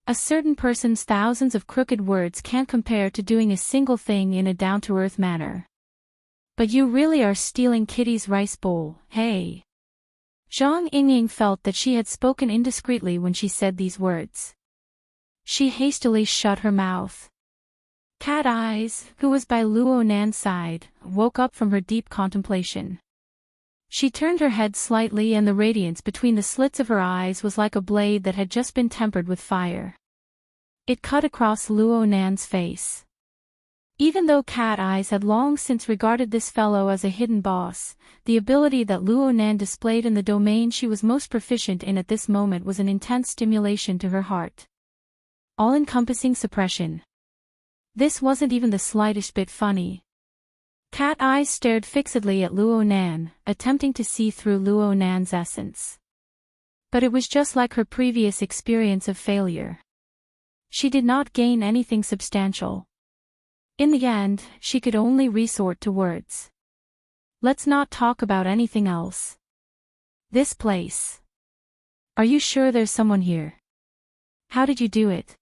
A certain person's thousands of crooked words can't compare to doing a single thing in a down-to-earth manner. But you really are stealing Kitty's rice bowl, hey?" Zhang Yingying felt that she had spoken indiscreetly when she said these words. She hastily shut her mouth. Cat Eyes, who was by Luo Nan's side, woke up from her deep contemplation. She turned her head slightly and the radiance between the slits of her eyes was like a blade that had just been tempered with fire. It cut across Luo Nan's face. Even though Cat Eyes had long since regarded this fellow as a hidden boss, the ability that Luo Nan displayed in the domain she was most proficient in at this moment was an intense stimulation to her heart. All-encompassing suppression. This wasn't even the slightest bit funny. Cat Eyes stared fixedly at Luo Nan, attempting to see through Luo Nan's essence. But it was just like her previous experience of failure. She did not gain anything substantial. In the end, she could only resort to words. "Let's not talk about anything else. This place. Are you sure there's someone here? How did you do it?"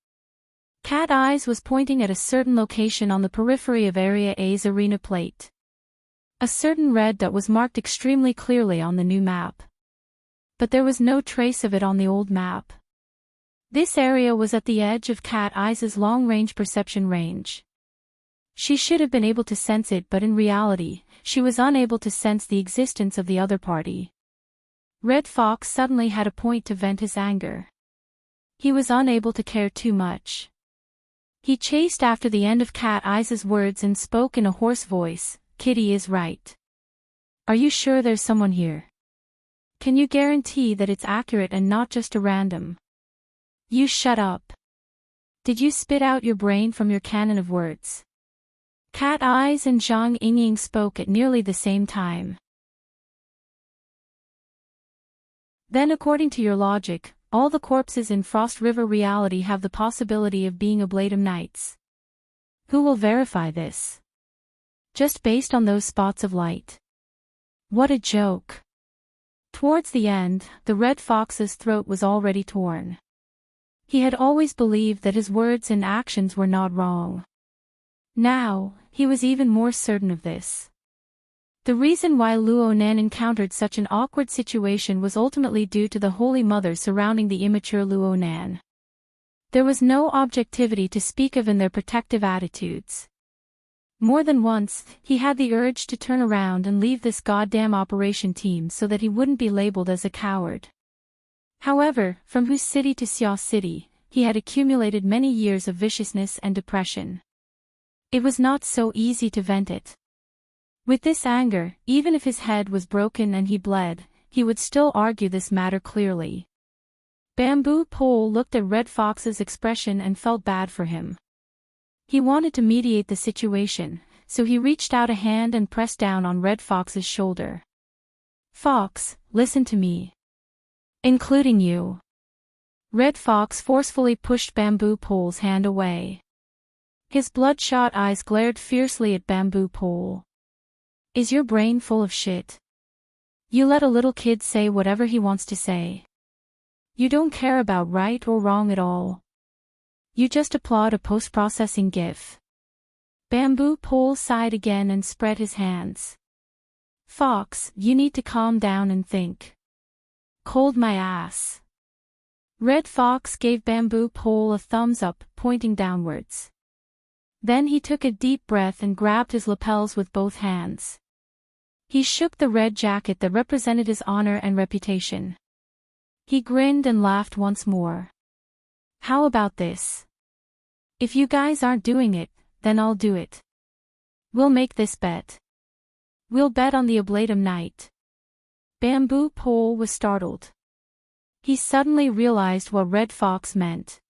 Cat Eyes was pointing at a certain location on the periphery of Area A's arena plate. A certain red dot was marked extremely clearly on the new map. But there was no trace of it on the old map. This area was at the edge of Cat Eye's long-range perception range. She should have been able to sense it, but in reality, she was unable to sense the existence of the other party. Red Fox suddenly had a point to vent his anger. He was unable to care too much. He chased after the end of Cat Eye's words and spoke in a hoarse voice, "Kitty is right. Are you sure there's someone here? Can you guarantee that it's accurate and not just a random?" "You shut up. Did you spit out your brain from your cannon of words?" Cat Eyes and Zhang Yingying spoke at nearly the same time. "Then according to your logic, all the corpses in Frost River reality have the possibility of being Ablatum Knights. Who will verify this? Just based on those spots of light. What a joke." Towards the end, the Red Fox's throat was already torn. He had always believed that his words and actions were not wrong. Now, he was even more certain of this. The reason why Luo Nan encountered such an awkward situation was ultimately due to the Holy Mother surrounding the immature Luo Nan. There was no objectivity to speak of in their protective attitudes. More than once, he had the urge to turn around and leave this goddamn operation team so that he wouldn't be labeled as a coward. However, from Hu City to Xia City, he had accumulated many years of viciousness and depression. It was not so easy to vent it. With this anger, even if his head was broken and he bled, he would still argue this matter clearly. Bamboo Pole looked at Red Fox's expression and felt bad for him. He wanted to mediate the situation, so he reached out a hand and pressed down on Red Fox's shoulder. "Fox, listen to me. Including you." Red Fox forcefully pushed Bamboo Pole's hand away. His bloodshot eyes glared fiercely at Bamboo Pole. "Is your brain full of shit? You let a little kid say whatever he wants to say. You don't care about right or wrong at all. You just applaud a post-processing GIF." Bamboo Pole sighed again and spread his hands. "Fox, you need to calm down and think. Cold my ass." Red Fox gave Bamboo Pole a thumbs up, pointing downwards. Then he took a deep breath and grabbed his lapels with both hands. He shook the red jacket that represented his honor and reputation. He grinned and laughed once more. "How about this? If you guys aren't doing it, then I'll do it. We'll make this bet. We'll bet on the Ablatum Knight." Bamboo Pole was startled. He suddenly realized what Red Fox meant.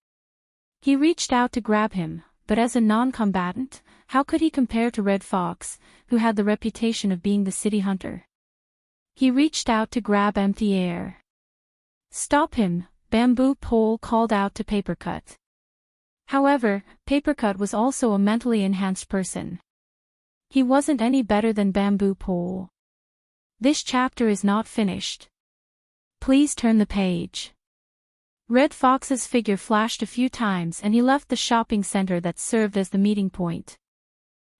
He reached out to grab him, but as a non-combatant, how could he compare to Red Fox, who had the reputation of being the city hunter? He reached out to grab empty air. "Stop him," Bamboo Pole called out to Papercut. However, Papercut was also a mentally enhanced person. He wasn't any better than Bamboo Pole. This chapter is not finished. Please turn the page. Red Fox's figure flashed a few times and he left the shopping center that served as the meeting point.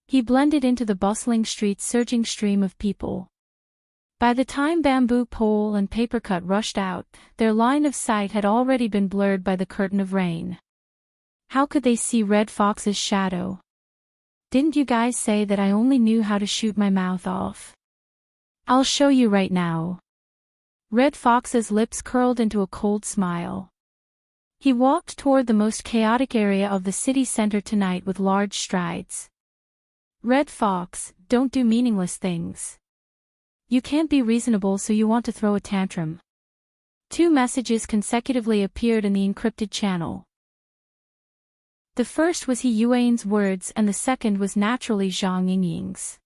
He blended into the bustling street's surging stream of people. By the time Bamboo Pole and Papercut rushed out, their line of sight had already been blurred by the curtain of rain. How could they see Red Fox's shadow? "Didn't you guys say that I only knew how to shoot my mouth off? I'll show you right now." Red Fox's lips curled into a cold smile. He walked toward the most chaotic area of the city center tonight with large strides. "Red Fox, don't do meaningless things. You can't be reasonable, so you want to throw a tantrum." Two messages consecutively appeared in the encrypted channel. The first was He Yuan's words and the second was naturally Zhang Yingying's.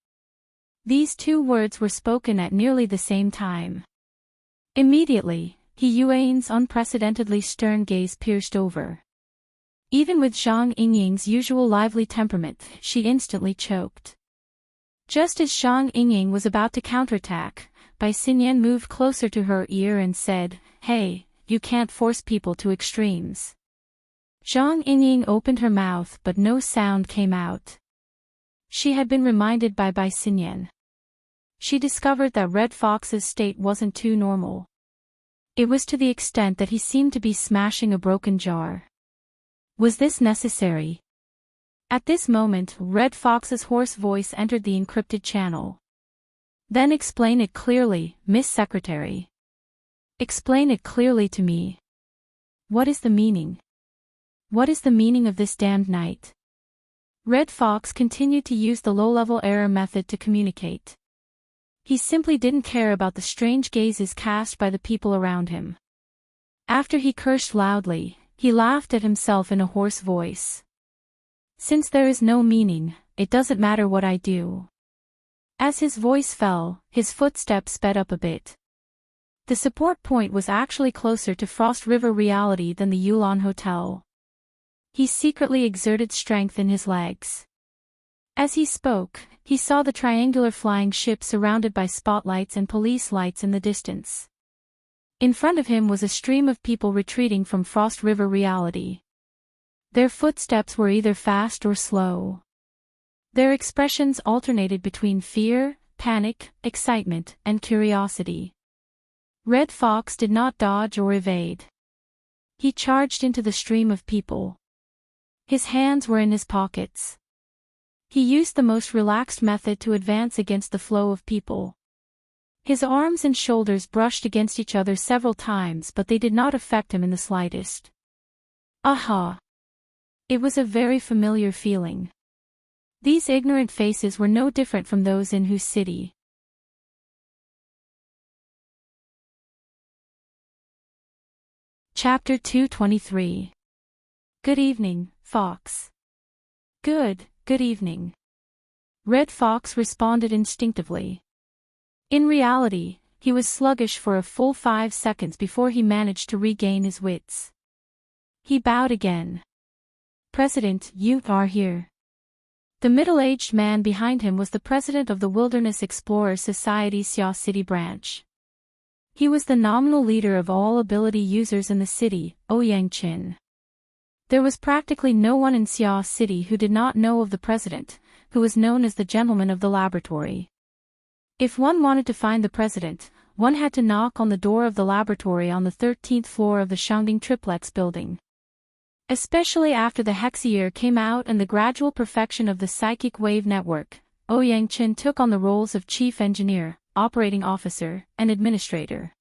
These two words were spoken at nearly the same time. Immediately, He Yuan's unprecedentedly stern gaze pierced over. Even with Zhang Yingying's usual lively temperament, she instantly choked. Just as Zhang Yingying was about to counterattack, Bai Xinyan moved closer to her ear and said, "Hey, you can't force people to extremes." Zhang Yingying opened her mouth but no sound came out. She had been reminded by Bai Xinyan. She discovered that Red Fox's state wasn't too normal. It was to the extent that he seemed to be smashing a broken jar. Was this necessary? At this moment, Red Fox's hoarse voice entered the encrypted channel. Then explain it clearly, Miss Secretary. Explain it clearly to me. What is the meaning? What is the meaning of this damned night? Red Fox continued to use the low-level error method to communicate. He simply didn't care about the strange gazes cast by the people around him. After he cursed loudly, he laughed at himself in a hoarse voice. Since there is no meaning, it doesn't matter what I do. As his voice fell, his footsteps sped up a bit. The support point was actually closer to Frost River reality than the Yulon Hotel. He secretly exerted strength in his legs. As he spoke, he saw the triangular flying ship surrounded by spotlights and police lights in the distance. In front of him was a stream of people retreating from Frost River reality. Their footsteps were either fast or slow. Their expressions alternated between fear, panic, excitement, and curiosity. Red Fox did not dodge or evade. He charged into the stream of people. His hands were in his pockets. He used the most relaxed method to advance against the flow of people. His arms and shoulders brushed against each other several times, but they did not affect him in the slightest. Aha! It was a very familiar feeling. These ignorant faces were no different from those in whose city. Chapter 223. Good evening, Fox. Good evening. Red Fox responded instinctively. In reality, he was sluggish for a full 5 seconds before he managed to regain his wits. He bowed again. President, you are here. The middle-aged man behind him was the president of the Wilderness Explorers Society's Sia City branch. He was the nominal leader of all ability users in the city, Ouyang Chin. There was practically no one in Sia City who did not know of the president, who was known as the gentleman of the laboratory. If one wanted to find the president, one had to knock on the door of the laboratory on the 13th floor of the Shangding Triplex building. Especially after the Heir came out and the gradual perfection of the psychic wave network, Ouyang Chin took on the roles of chief engineer, operating officer, and administrator.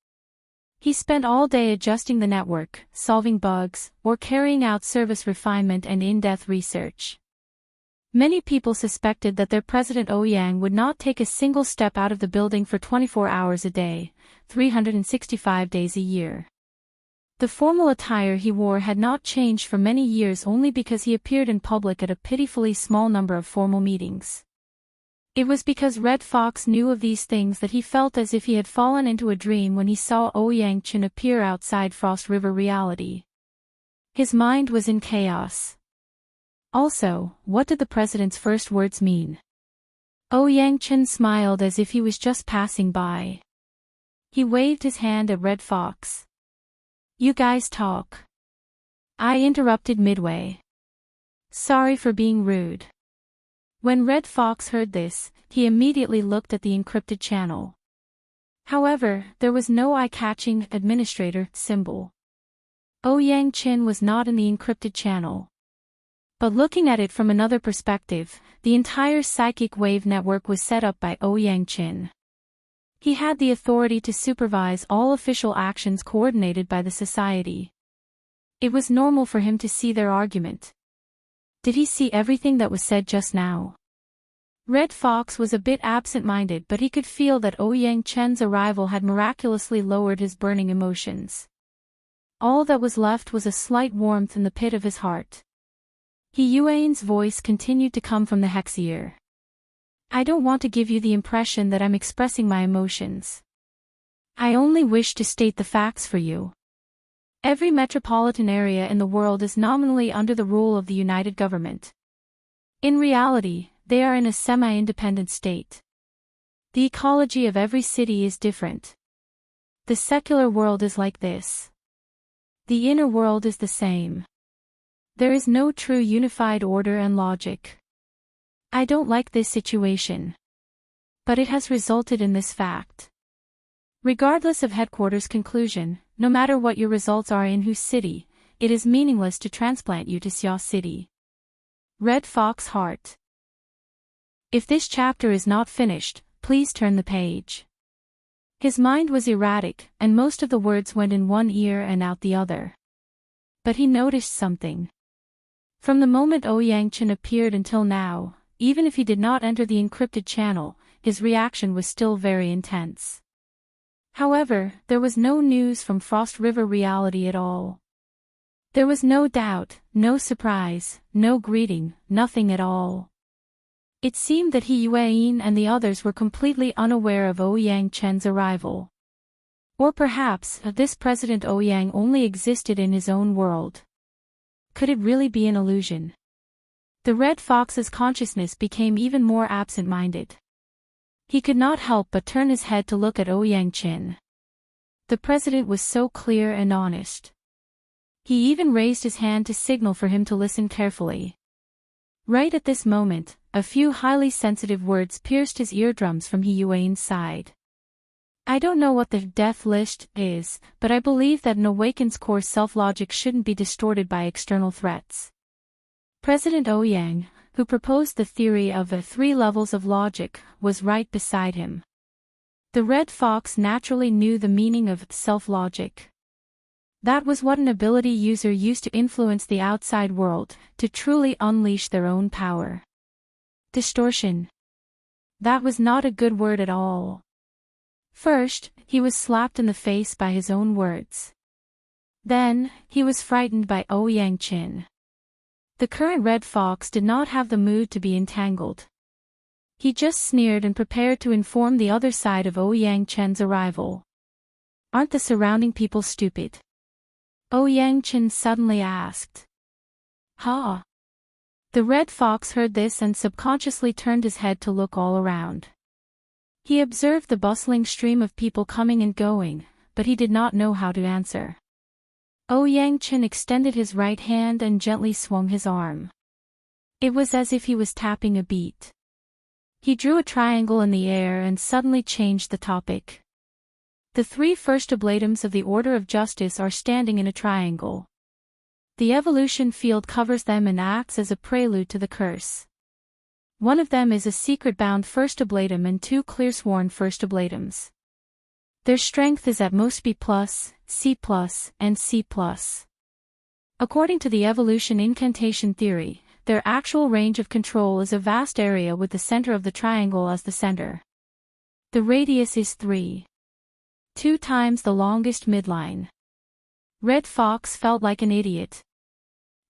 He spent all day adjusting the network, solving bugs, or carrying out service refinement and in-depth research. Many people suspected that their president Ouyang would not take a single step out of the building for 24 hours a day, 365 days a year. The formal attire he wore had not changed for many years only because he appeared in public at a pitifully small number of formal meetings. It was because Red Fox knew of these things that he felt as if he had fallen into a dream when he saw Ouyang Chin appear outside Frost River reality. His mind was in chaos. Also, what did the president's first words mean? Ouyang Chin smiled as if he was just passing by. He waved his hand at Red Fox. You guys talk. I interrupted midway. Sorry for being rude. When Red Fox heard this, he immediately looked at the encrypted channel. However, there was no eye-catching administrator symbol. Ouyang Chin was not in the encrypted channel. But looking at it from another perspective, the entire psychic wave network was set up by Ouyang Chin. He had the authority to supervise all official actions coordinated by the society. It was normal for him to see their argument. Did he see everything that was said just now? Red Fox was a bit absent-minded, but he could feel that Ouyang Chin's arrival had miraculously lowered his burning emotions. All that was left was a slight warmth in the pit of his heart. Yuan's voice continued to come from the Heir. I don't want to give you the impression that I'm expressing my emotions. I only wish to state the facts for you. Every metropolitan area in the world is nominally under the rule of the United Government. In reality, they are in a semi-independent state. The ecology of every city is different. The secular world is like this. The inner world is the same. There is no true unified order and logic. I don't like this situation. But it has resulted in this fact. Regardless of headquarters conclusion, no matter what your results are in whose city, it is meaningless to transplant you to Xia City. Red Fox Heart. If this chapter is not finished, please turn the page. His mind was erratic, and most of the words went in one ear and out the other. But he noticed something. From the moment Ouyang Chen appeared until now, even if he did not enter the encrypted channel, his reaction was still very intense. However, there was no news from Frost River reality at all. There was no doubt, no surprise, no greeting, nothing at all. It seemed that he Yuan and the others were completely unaware of Ouyang Chen's arrival. Or perhaps, this President Ouyang only existed in his own world. Could it really be an illusion? The Red Fox's consciousness became even more absent-minded. He could not help but turn his head to look at Ouyang Chen. The president was so clear and honest. He even raised his hand to signal for him to listen carefully. Right at this moment, a few highly sensitive words pierced his eardrums from He Yuan's side. I don't know what the death list is, but I believe that an awaken's core self-logic shouldn't be distorted by external threats. President Ouyang, who proposed the theory of the 3 levels of logic, was right beside him. The Red Fox naturally knew the meaning of self-logic. That was what an ability user used to influence the outside world, to truly unleash their own power. Distortion. That was not a good word at all. First, he was slapped in the face by his own words. Then, he was frightened by Ouyang Chen. The current Red Fox did not have the mood to be entangled. He just sneered and prepared to inform the other side of Ouyang Chen's arrival. Aren't the surrounding people stupid? Ouyang Chen suddenly asked. Ha! The Red Fox heard this and subconsciously turned his head to look all around. He observed the bustling stream of people coming and going, but he did not know how to answer. Ouyang Chen extended his right hand and gently swung his arm. It was as if he was tapping a beat. He drew a triangle in the air and suddenly changed the topic. The 3 first oblatums of the Order of Justice are standing in a triangle. The evolution field covers them and acts as a prelude to the curse. One of them is a secret-bound first oblatum and 2 clear-sworn first oblatums. Their strength is at most B+, C+, and C+. According to the evolution incantation theory, their actual range of control is a vast area with the center of the triangle as the center. The radius is 2 times the longest midline. Red Fox felt like an idiot.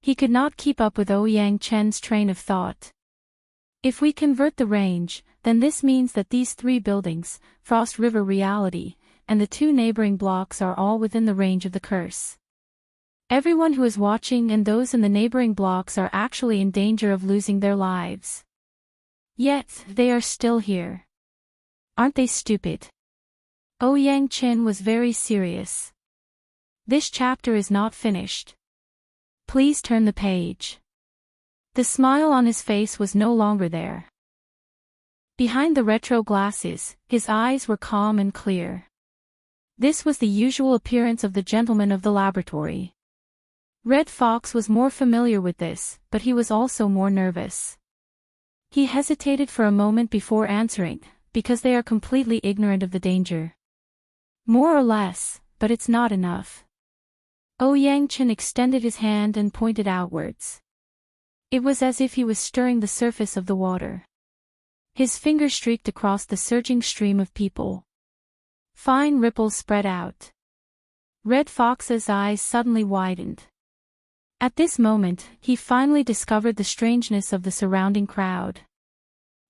He could not keep up with Ouyang Chen's train of thought. If we convert the range, then this means that these 3 buildings, Frost River Reality, and the 2 neighboring blocks are all within the range of the curse. Everyone who is watching and those in the neighboring blocks are actually in danger of losing their lives. Yet, they are still here. Aren't they stupid? Ouyang Chen was very serious. This chapter is not finished. Please turn the page. The smile on his face was no longer there. Behind the retro glasses, his eyes were calm and clear. This was the usual appearance of the gentleman of the laboratory. Red Fox was more familiar with this, but he was also more nervous. He hesitated for a moment before answering, because they are completely ignorant of the danger. More or less, but it's not enough. Ouyang Chen extended his hand and pointed outwards. It was as if he was stirring the surface of the water. His finger streaked across the surging stream of people. Fine ripples spread out. Red Fox's eyes suddenly widened. At this moment, he finally discovered the strangeness of the surrounding crowd.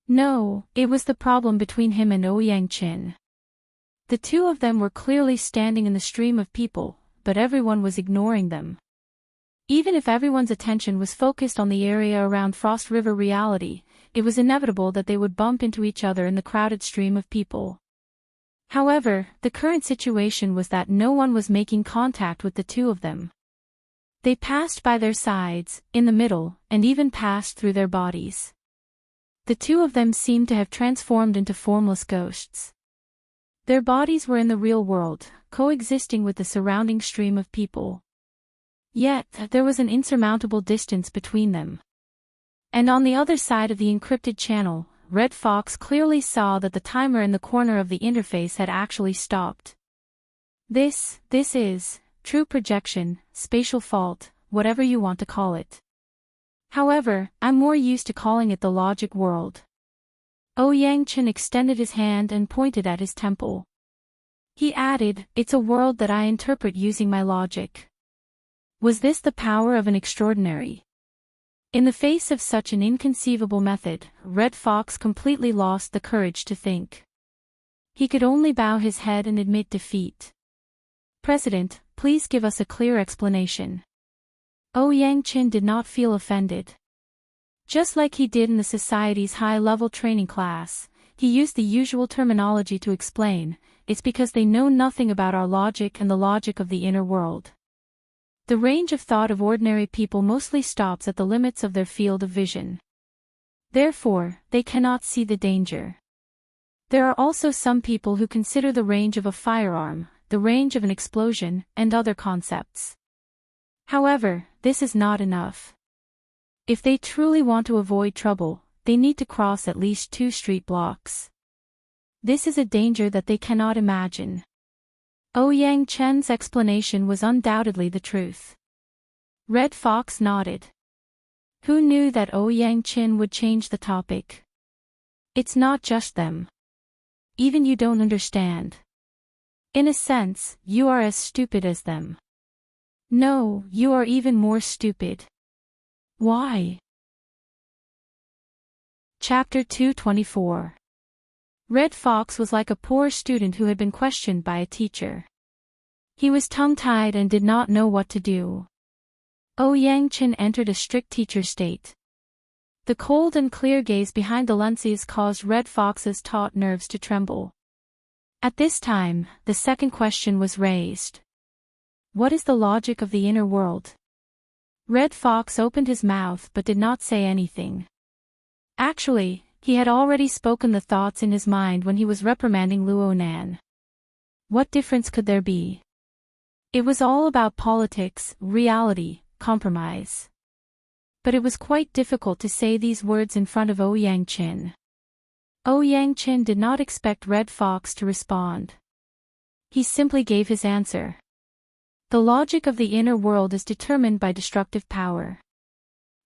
No, it was the problem between him and Ouyang Chen. The 2 of them were clearly standing in the stream of people, but everyone was ignoring them. Even if everyone's attention was focused on the area around Frost River Reality, it was inevitable that they would bump into each other in the crowded stream of people. However, the current situation was that no one was making contact with the 2 of them. They passed by their sides, in the middle, and even passed through their bodies. The 2 of them seemed to have transformed into formless ghosts. Their bodies were in the real world, coexisting with the surrounding stream of people. Yet, there was an insurmountable distance between them. And on the other side of the encrypted channel, Red Fox clearly saw that the timer in the corner of the interface had actually stopped. This is true projection, spatial fault, whatever you want to call it. However, I'm more used to calling it the logic world. Yang Chen extended his hand and pointed at his temple. He added, it's a world that I interpret using my logic. Was this the power of an extraordinary? In the face of such an inconceivable method, Red Fox completely lost the courage to think. He could only bow his head and admit defeat. President, please give us a clear explanation. Yang Chen did not feel offended. Just like he did in the society's high-level training class, he used the usual terminology to explain, it's because they know nothing about our logic and the logic of the inner world. The range of thought of ordinary people mostly stops at the limits of their field of vision. Therefore, they cannot see the danger. There are also some people who consider the range of a firearm, the range of an explosion, and other concepts. However, this is not enough. If they truly want to avoid trouble, they need to cross at least 2 street blocks. This is a danger that they cannot imagine. Yang Chen's explanation was undoubtedly the truth. Red Fox nodded. Who knew that Yang Chen would change the topic? It's not just them. Even you don't understand. In a sense, you are as stupid as them. No, you are even more stupid. Why? Chapter 224. Red Fox was like a poor student who had been questioned by a teacher. He was tongue-tied and did not know what to do. Yang Chen entered a strict teacher state. The cold and clear gaze behind the lenses caused Red Fox's taut nerves to tremble. At this time, the second question was raised. What is the logic of the inner world? Red Fox opened his mouth but did not say anything. Actually, he had already spoken the thoughts in his mind when he was reprimanding Luonan. What difference could there be? It was all about politics, reality, compromise. But it was quite difficult to say these words in front of Yang Chen. Yang Chen did not expect Red Fox to respond. He simply gave his answer. The logic of the inner world is determined by destructive power.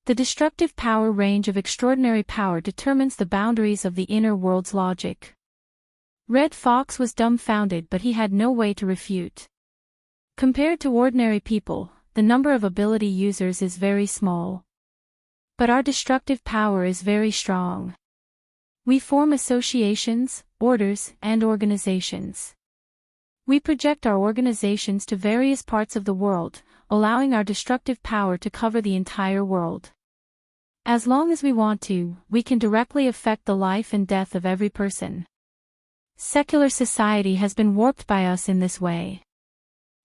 The destructive power range of extraordinary power determines the boundaries of the inner world's logic. Red Fox was dumbfounded, but he had no way to refute. Compared to ordinary people, the number of ability users is very small. But our destructive power is very strong. We form associations, orders, and organizations. We project our organizations to various parts of the world, allowing our destructive power to cover the entire world. As long as we want to, we can directly affect the life and death of every person. Secular society has been warped by us in this way.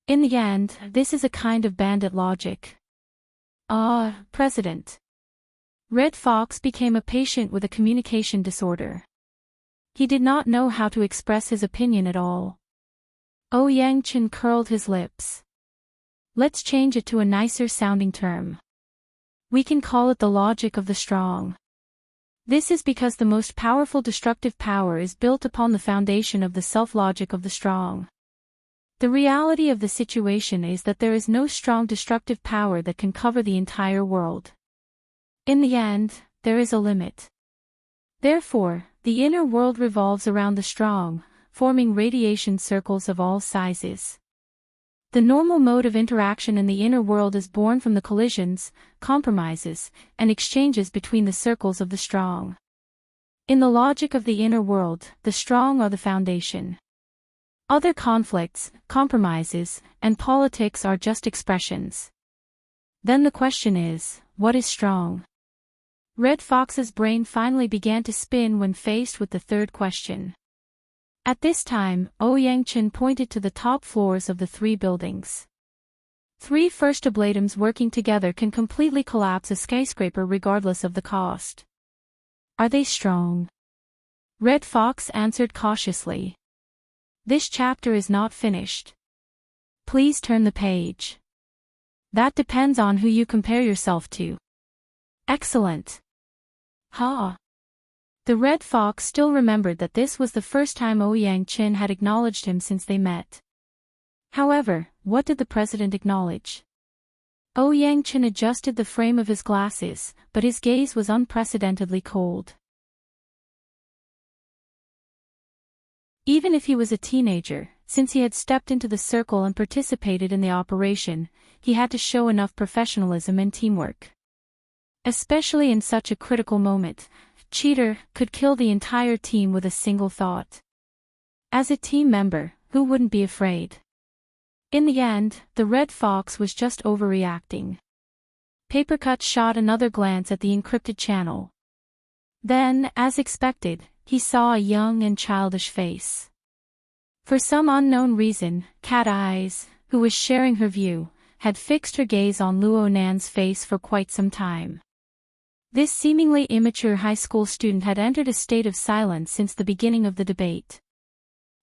In the end, this is a kind of bandit logic. President. Red Fox became a patient with a communication disorder. He did not know how to express his opinion at all. Yang Chen curled his lips. Let's change it to a nicer sounding term. We can call it the logic of the strong. This is because the most powerful destructive power is built upon the foundation of the self-logic of the strong. The reality of the situation is that there is no strong destructive power that can cover the entire world. In the end, there is a limit. Therefore, the inner world revolves around the strong, forming radiation circles of all sizes. The normal mode of interaction in the inner world is born from the collisions, compromises, and exchanges between the circles of the strong. In the logic of the inner world, the strong are the foundation. Other conflicts, compromises, and politics are just expressions. Then the question is, what is strong? Red Fox's brain finally began to spin when faced with the third question. At this time, Yang Chen pointed to the top floors of the 3 buildings. 3 first ablatums working together can completely collapse a skyscraper regardless of the cost. Are they strong? Red Fox answered cautiously. This chapter is not finished. Please turn the page. That depends on who you compare yourself to. Excellent. Ha. The Red Fox still remembered that this was the first time Ouyang Qin had acknowledged him since they met. However, what did the president acknowledge? Ouyang Qin adjusted the frame of his glasses, but his gaze was unprecedentedly cold. Even if he was a teenager, since he had stepped into the circle and participated in the operation, he had to show enough professionalism and teamwork. Especially in such a critical moment, Cheater could kill the entire team with a single thought. As a team member, who wouldn't be afraid? In the end, the Red Fox was just overreacting. Papercut shot another glance at the encrypted channel. Then, as expected, he saw a young and childish face. For some unknown reason, Cat Eyes, who was sharing her view, had fixed her gaze on Luo Nan's face for quite some time. This seemingly immature high school student had entered a state of silence since the beginning of the debate.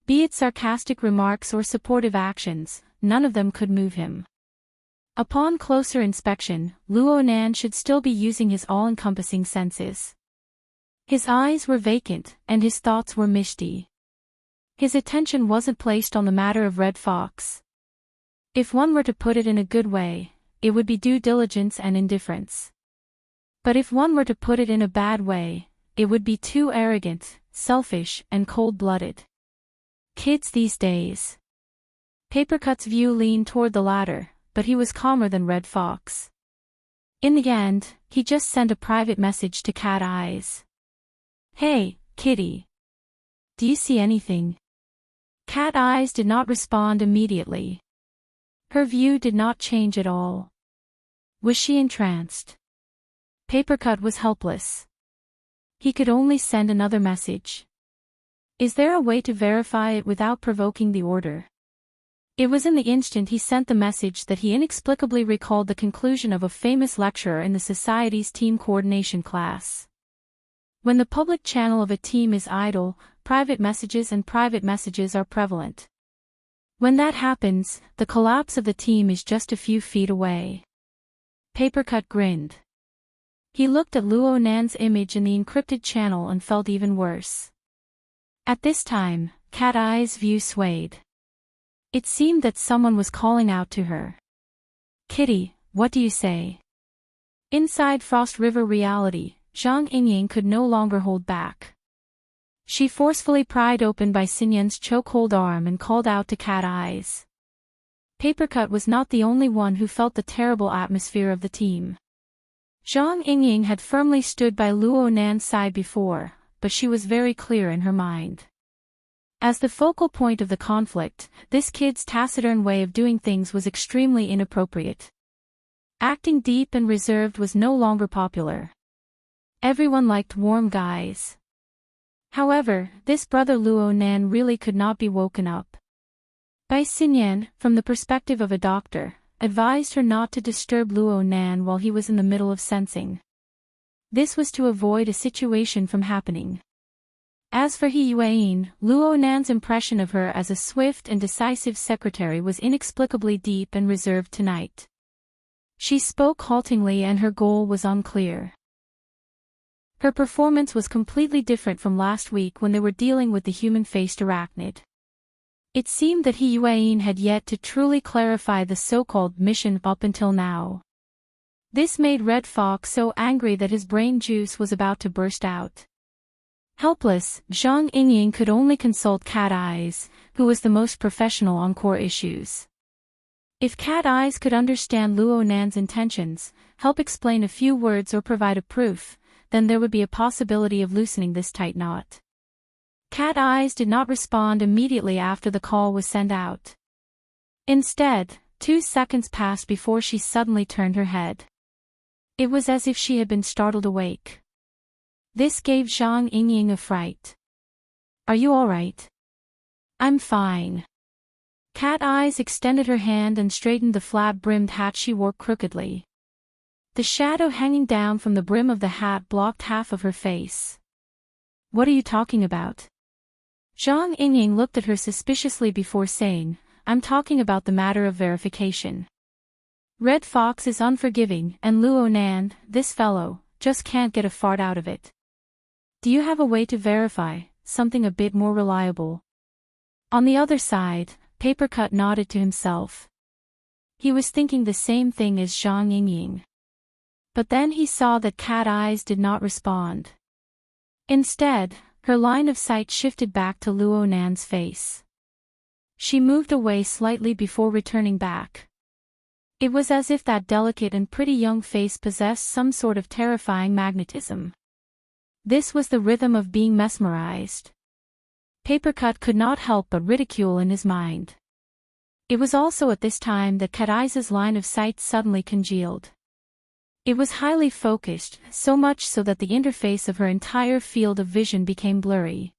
Be it sarcastic remarks or supportive actions, none of them could move him. Upon closer inspection, Luo Nan should still be using his all-encompassing senses. His eyes were vacant, and his thoughts were misty. His attention wasn't placed on the matter of Red Fox. If one were to put it in a good way, it would be due diligence and indifference. But if one were to put it in a bad way, it would be too arrogant, selfish, and cold-blooded. Kids these days. Papercut's view leaned toward the latter, but he was calmer than Red Fox. In the end, he just sent a private message to Cat Eyes. Hey, kitty. Do you see anything? Cat Eyes did not respond immediately. Her view did not change at all. Was she entranced? Papercut was helpless. He could only send another message. Is there a way to verify it without provoking the order? It was in the instant he sent the message that he inexplicably recalled the conclusion of a famous lecturer in the society's team coordination class. When the public channel of a team is idle, private messages are prevalent. When that happens, the collapse of the team is just a few feet away. Papercut grinned. He looked at Luo Nan's image in the encrypted channel and felt even worse. At this time, Cat Eye's view swayed. It seemed that someone was calling out to her. Kitty, what do you say? Inside Frost River reality, Zhang Yingying could no longer hold back. She forcefully pried open Bai Xinyan's chokehold arm and called out to Cat Eyes. Papercut was not the only one who felt the terrible atmosphere of the team. Zhang Yingying had firmly stood by Luo Nan's side before, but she was very clear in her mind. As the focal point of the conflict, this kid's taciturn way of doing things was extremely inappropriate. Acting deep and reserved was no longer popular. Everyone liked warm guys. However, this brother Luo Nan really could not be woken up. Bai Xinyan, from the perspective of a doctor, advised her not to disturb Luo Nan while he was in the middle of sensing. This was to avoid a situation from happening. As for He Yueyin, Luo Nan's impression of her as a swift and decisive secretary was inexplicably deep and reserved tonight. She spoke haltingly and her goal was unclear. Her performance was completely different from last week when they were dealing with the human-faced arachnid. It seemed that He Yueyin had yet to truly clarify the so-called mission up until now. This made Red Fox so angry that his brain juice was about to burst out. Helpless, Zhang Yingying could only consult Cat Eyes, who was the most professional on core issues. If Cat Eyes could understand Luo Nan's intentions, help explain a few words or provide a proof, then there would be a possibility of loosening this tight knot. Cat Eyes did not respond immediately after the call was sent out. Instead, 2 seconds passed before she suddenly turned her head. It was as if she had been startled awake. This gave Zhang Yingying a fright. Are you all right? I'm fine. Cat Eyes extended her hand and straightened the flat-brimmed hat she wore crookedly. The shadow hanging down from the brim of the hat blocked half of her face. What are you talking about? Zhang Yingying looked at her suspiciously before saying, "I'm talking about the matter of verification. Red Fox is unforgiving and Luo Nan, this fellow, just can't get a fart out of it. Do you have a way to verify, something a bit more reliable?" On the other side, Papercut nodded to himself. He was thinking the same thing as Zhang Yingying. But then he saw that Cat Eyes did not respond. Instead, her line of sight shifted back to Luo Nan's face. She moved away slightly before returning back. It was as if that delicate and pretty young face possessed some sort of terrifying magnetism. This was the rhythm of being mesmerized. Papercut could not help but ridicule in his mind. It was also at this time that Cat Eyes' line of sight suddenly congealed. It was highly focused, so much so that the interface of her entire field of vision became blurry.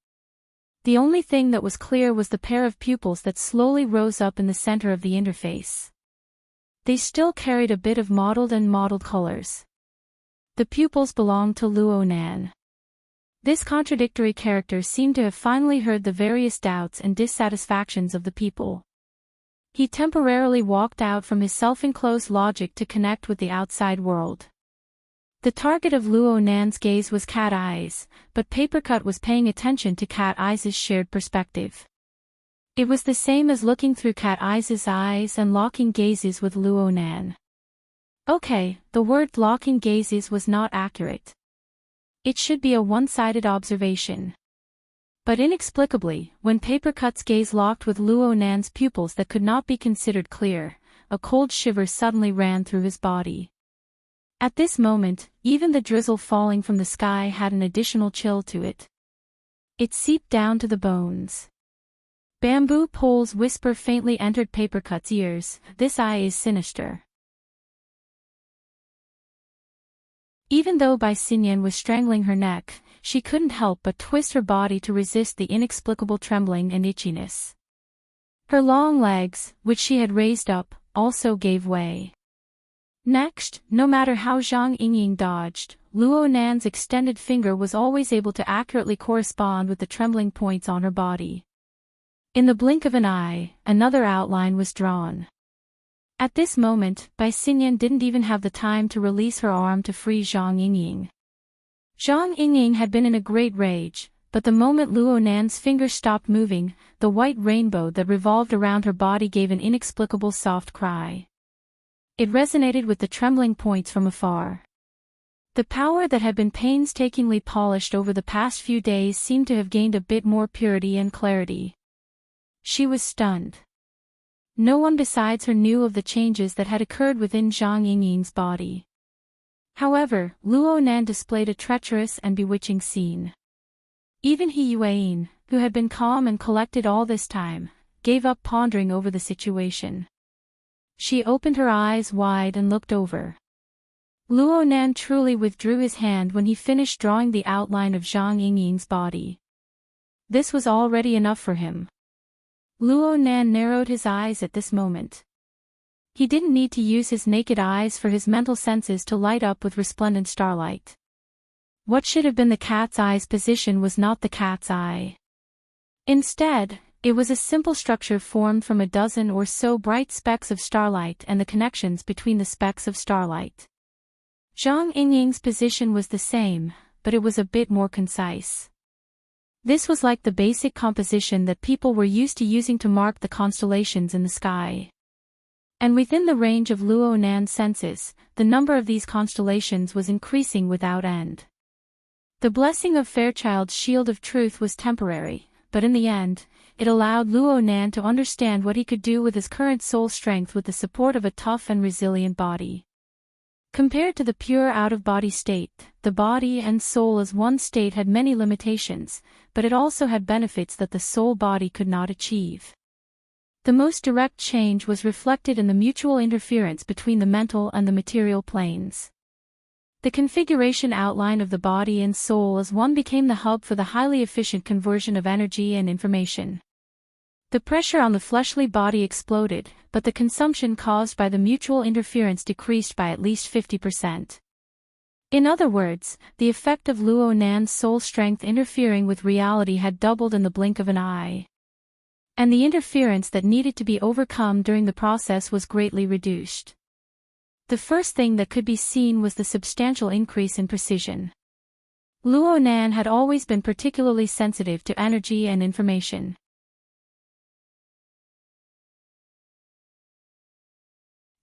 The only thing that was clear was the pair of pupils that slowly rose up in the center of the interface. They still carried a bit of mottled colors. The pupils belonged to Luo Nan. This contradictory character seemed to have finally heard the various doubts and dissatisfactions of the people. He temporarily walked out from his self-enclosed logic to connect with the outside world. The target of Luo Nan's gaze was Cat Eyes, but Papercut was paying attention to Cat Eyes' shared perspective. It was the same as looking through Cat Eyes' eyes and locking gazes with Luo Nan. Okay, the word locking gazes was not accurate. It should be a one-sided observation. But inexplicably, when Papercut's gaze locked with Luo Nan's pupils that could not be considered clear, a cold shiver suddenly ran through his body. At this moment, even the drizzle falling from the sky had an additional chill to it. It seeped down to the bones. Bamboo pole's whisper faintly entered Papercut's ears, "This eye is sinister." Even though Bai Xinyan was strangling her neck, she couldn't help but twist her body to resist the inexplicable trembling and itchiness. Her long legs, which she had raised up, also gave way. Next, no matter how Zhang Yingying dodged, Luo Nan's extended finger was always able to accurately correspond with the trembling points on her body. In the blink of an eye, another outline was drawn. At this moment, Bai Xinyan didn't even have the time to release her arm to free Zhang Yingying. Zhang Yingying had been in a great rage, but the moment Luo Nan's finger stopped moving, the white rainbow that revolved around her body gave an inexplicable soft cry. It resonated with the trembling points from afar. The power that had been painstakingly polished over the past few days seemed to have gained a bit more purity and clarity. She was stunned. No one besides her knew of the changes that had occurred within Zhang Yingying's body. However, Luo Nan displayed a treacherous and bewitching scene. Even He Yuan, who had been calm and collected all this time, gave up pondering over the situation. She opened her eyes wide and looked over. Luo Nan truly withdrew his hand when he finished drawing the outline of Zhang Yingying's body. This was already enough for him. Luo Nan narrowed his eyes at this moment. He didn't need to use his naked eyes for his mental senses to light up with resplendent starlight. What should have been the cat's eye's position was not the cat's eye. Instead, it was a simple structure formed from a dozen or so bright specks of starlight and the connections between the specks of starlight. Zhang Yingying's position was the same, but it was a bit more concise. This was like the basic composition that people were used to using to mark the constellations in the sky. And within the range of Luo Nan's senses, the number of these constellations was increasing without end. The blessing of Fairchild's shield of truth was temporary, but in the end, it allowed Luo Nan to understand what he could do with his current soul strength with the support of a tough and resilient body. Compared to the pure out-of-body state, the body and soul as one state had many limitations, but it also had benefits that the soul body could not achieve. The most direct change was reflected in the mutual interference between the mental and the material planes. The configuration outline of the body and soul as one became the hub for the highly efficient conversion of energy and information. The pressure on the fleshly body exploded, but the consumption caused by the mutual interference decreased by at least 50%. In other words, the effect of Luo Nan's soul strength interfering with reality had doubled in the blink of an eye. And the interference that needed to be overcome during the process was greatly reduced. The first thing that could be seen was the substantial increase in precision. Luo Nan had always been particularly sensitive to energy and information.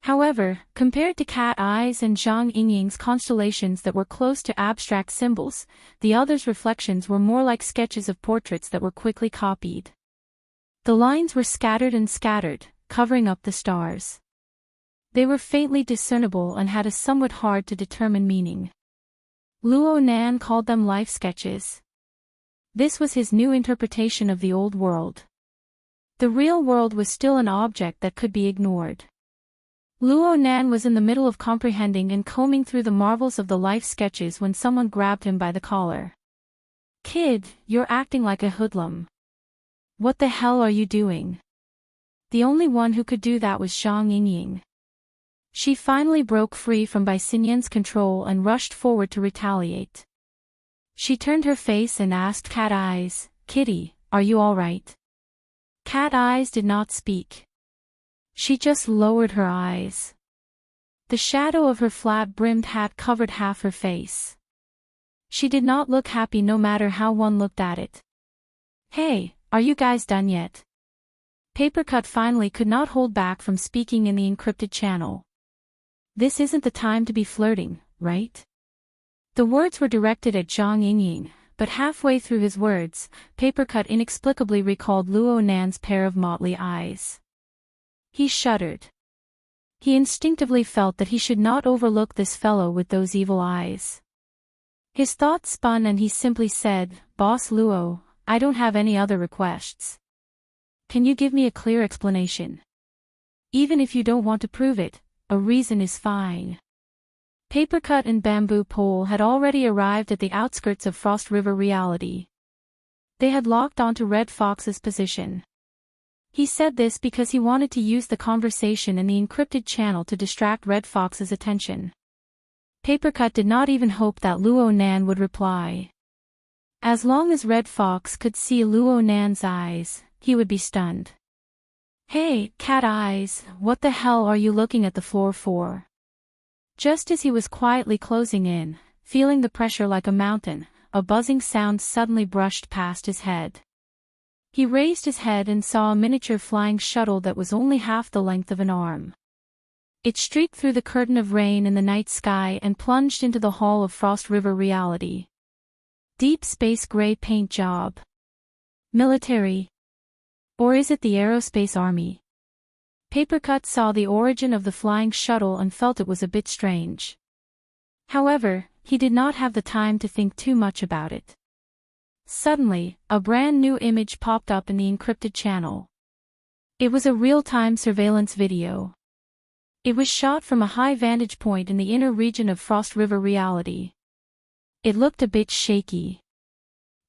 However, compared to cat eyes and Zhang Yingying's constellations that were close to abstract symbols, the other's reflections were more like sketches of portraits that were quickly copied. The lines were scattered, covering up the stars. They were faintly discernible and had a somewhat hard to determine meaning. Luo Nan called them life sketches. This was his new interpretation of the old world. The real world was still an object that could be ignored. Luo Nan was in the middle of comprehending and combing through the marvels of the life sketches when someone grabbed him by the collar. "Kid, you're acting like a hoodlum. What the hell are you doing?" The only one who could do that was Zhang Yingying. She finally broke free from Bai Xinyan's control and rushed forward to retaliate. She turned her face and asked Cat Eyes, "Kitty, are you all right?" Cat Eyes did not speak. She just lowered her eyes. The shadow of her flat-brimmed hat covered half her face. She did not look happy no matter how one looked at it. "Hey, are you guys done yet?" Papercut finally could not hold back from speaking in the encrypted channel. "This isn't the time to be flirting, right?" The words were directed at Zhang Yingying, but halfway through his words, Papercut inexplicably recalled Luo Nan's pair of motley eyes. He shuddered. He instinctively felt that he should not overlook this fellow with those evil eyes. His thoughts spun and he simply said, "Boss Luo, I don't have any other requests. Can you give me a clear explanation? Even if you don't want to prove it, a reason is fine." Papercut and Bamboo Pole had already arrived at the outskirts of Frost River reality. They had locked onto Red Fox's position. He said this because he wanted to use the conversation in the encrypted channel to distract Red Fox's attention. Papercut did not even hope that Luo Nan would reply. As long as Red Fox could see Luo Nan's eyes, he would be stunned. "Hey, Cat Eyes, what the hell are you looking at the floor for?" Just as he was quietly closing in, feeling the pressure like a mountain, a buzzing sound suddenly brushed past his head. He raised his head and saw a miniature flying shuttle that was only half the length of an arm. It streaked through the curtain of rain in the night sky and plunged into the hall of Frost River reality. Deep space gray paint job. Military. Or is it the aerospace army? Papercut saw the origin of the flying shuttle and felt it was a bit strange. However, he did not have the time to think too much about it. Suddenly, a brand new image popped up in the encrypted channel. It was a real-time surveillance video. It was shot from a high vantage point in the inner region of Frost River reality. It looked a bit shaky.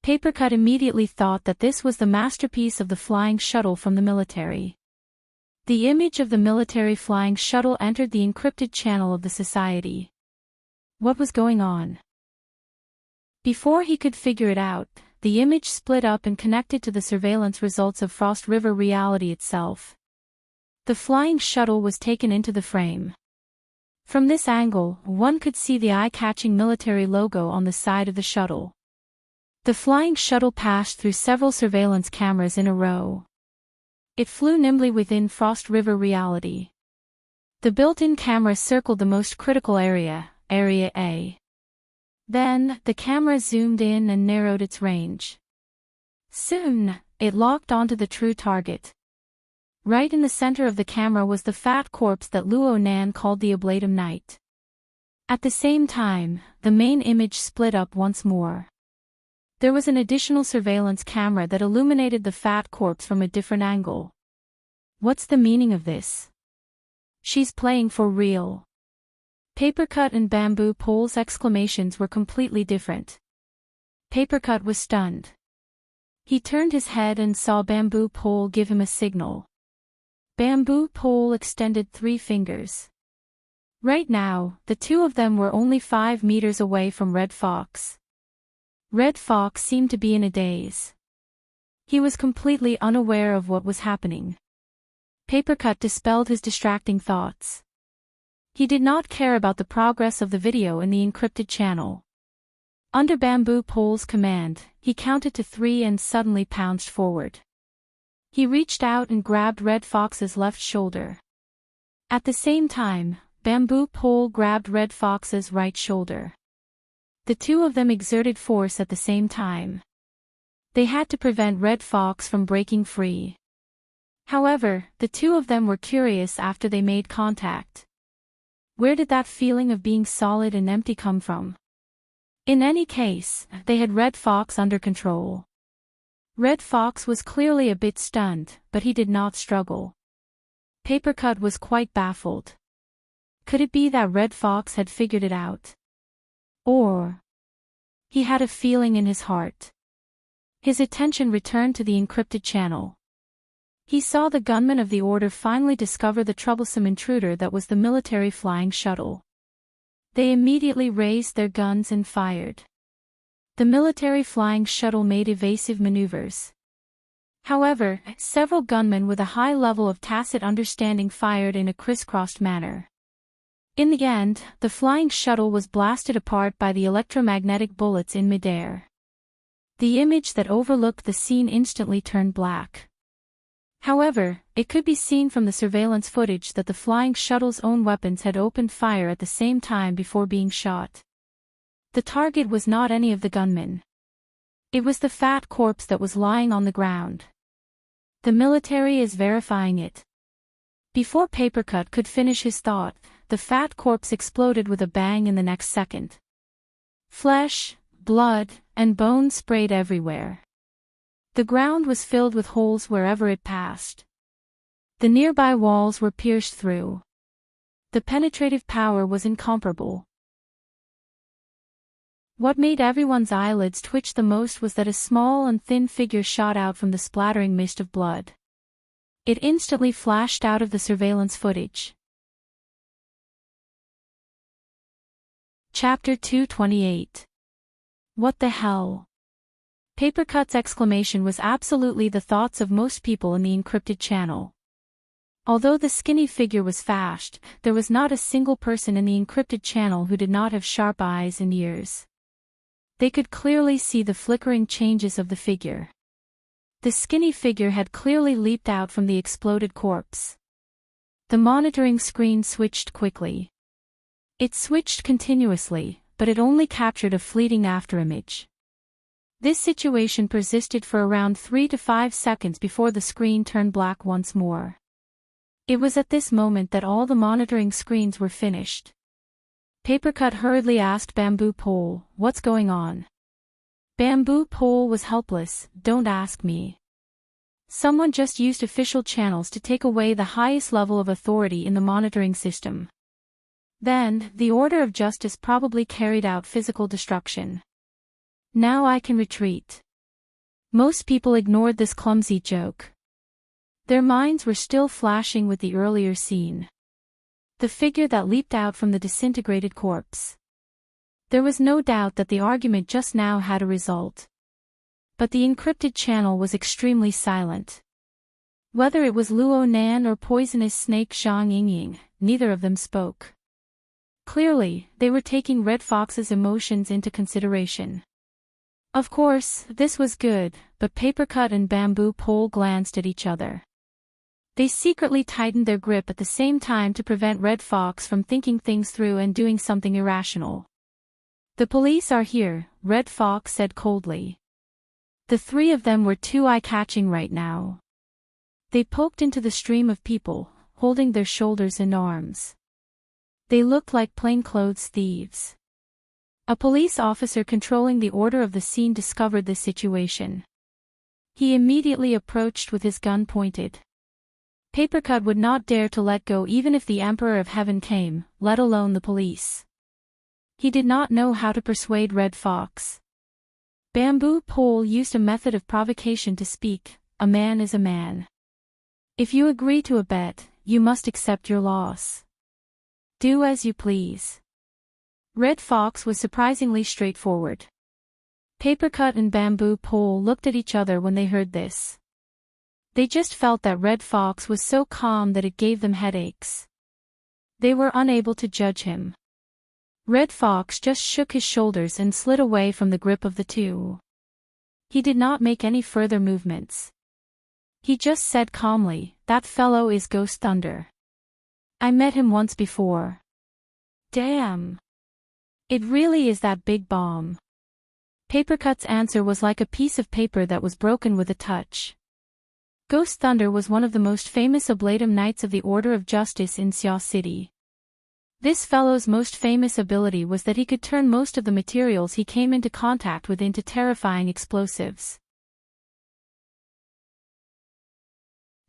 Papercut immediately thought that this was the masterpiece of the flying shuttle from the military. The image of the military flying shuttle entered the encrypted channel of the society. What was going on? Before he could figure it out, the image split up and connected to the surveillance results of Frost River reality itself. The flying shuttle was taken into the frame. From this angle, one could see the eye-catching military logo on the side of the shuttle. The flying shuttle passed through several surveillance cameras in a row. It flew nimbly within Frost River reality. The built-in camera circled the most critical area, Area A. Then, the camera zoomed in and narrowed its range. Soon, it locked onto the true target. Right in the center of the camera was the fat corpse that Luo Nan called the Ablatum Knight. At the same time, the main image split up once more. There was an additional surveillance camera that illuminated the fat corpse from a different angle. What's the meaning of this? She's playing for real. Papercut and Bamboo Pole's exclamations were completely different. Papercut was stunned. He turned his head and saw Bamboo Pole give him a signal. Bamboo Pole extended 3 fingers. Right now, the two of them were only 5 meters away from Red Fox. Red Fox seemed to be in a daze. He was completely unaware of what was happening. Papercut dispelled his distracting thoughts. He did not care about the progress of the video in the encrypted channel. Under Bamboo Pole's command, he counted to 3 and suddenly pounced forward. He reached out and grabbed Red Fox's left shoulder. At the same time, Bamboo Pole grabbed Red Fox's right shoulder. The two of them exerted force at the same time. They had to prevent Red Fox from breaking free. However, the two of them were curious after they made contact. Where did that feeling of being solid and empty come from? In any case, they had Red Fox under control. Red Fox was clearly a bit stunned, but he did not struggle. Papercut was quite baffled. Could it be that Red Fox had figured it out? Or he had a feeling in his heart. His attention returned to the encrypted channel. He saw the gunmen of the Order finally discover the troublesome intruder that was the military flying shuttle. They immediately raised their guns and fired. The military flying shuttle made evasive maneuvers. However, several gunmen with a high level of tacit understanding fired in a crisscrossed manner. In the end, the flying shuttle was blasted apart by the electromagnetic bullets in midair. The image that overlooked the scene instantly turned black. However, it could be seen from the surveillance footage that the flying shuttle's own weapons had opened fire at the same time before being shot. The target was not any of the gunmen. It was the fat corpse that was lying on the ground. The military is verifying it. Before Papercut could finish his thought, the fat corpse exploded with a bang in the next second. Flesh, blood, and bones sprayed everywhere. The ground was filled with holes wherever it passed. The nearby walls were pierced through. The penetrative power was incomparable. What made everyone's eyelids twitch the most was that a small and thin figure shot out from the splattering mist of blood. It instantly flashed out of the surveillance footage. Chapter 228. What the hell? Papercut's exclamation was absolutely the thoughts of most people in the encrypted channel. Although the skinny figure was fast, there was not a single person in the encrypted channel who did not have sharp eyes and ears. They could clearly see the flickering changes of the figure. The skinny figure had clearly leaped out from the exploded corpse. The monitoring screen switched quickly. It switched continuously, but it only captured a fleeting afterimage. This situation persisted for around 3 to 5 seconds before the screen turned black once more. It was at this moment that all the monitoring screens were finished. Papercut hurriedly asked Bamboo Pole, "What's going on?" Bamboo Pole was helpless. "Don't ask me. Someone just used official channels to take away the highest level of authority in the monitoring system. Then, the Order of Justice probably carried out physical destruction. Now I can retreat." Most people ignored this clumsy joke. Their minds were still flashing with the earlier scene. The figure that leaped out from the disintegrated corpse. There was no doubt that the argument just now had a result. But the encrypted channel was extremely silent. Whether it was Luo Nan or poisonous snake Zhang Yingying, neither of them spoke. Clearly, they were taking Red Fox's emotions into consideration. Of course, this was good, but Papercut and Bamboo Pole glanced at each other. They secretly tightened their grip at the same time to prevent Red Fox from thinking things through and doing something irrational. "The police are here," Red Fox said coldly. The three of them were too eye-catching right now. They poked into the stream of people, holding their shoulders and arms. They looked like plainclothes thieves. A police officer controlling the order of the scene discovered this situation. He immediately approached with his gun pointed. Papercut would not dare to let go even if the Emperor of Heaven came, let alone the police. He did not know how to persuade Red Fox. Bamboo Pole used a method of provocation to speak. "A man is a man. If you agree to a bet, you must accept your loss." Do as you please. Red Fox was surprisingly straightforward. Papercut and Bamboo Pole looked at each other when they heard this. They just felt that Red Fox was so calm that it gave them headaches. They were unable to judge him. Red Fox just shook his shoulders and slid away from the grip of the two. He did not make any further movements. He just said calmly, "That fellow is Ghost Thunder. I met him once before. Damn. It really is that big bomb." Papercut's answer was like a piece of paper that was broken with a touch. Ghost Thunder was one of the most famous Oblatum Knights of the Order of Justice in Xiao City. This fellow's most famous ability was that he could turn most of the materials he came into contact with into terrifying explosives.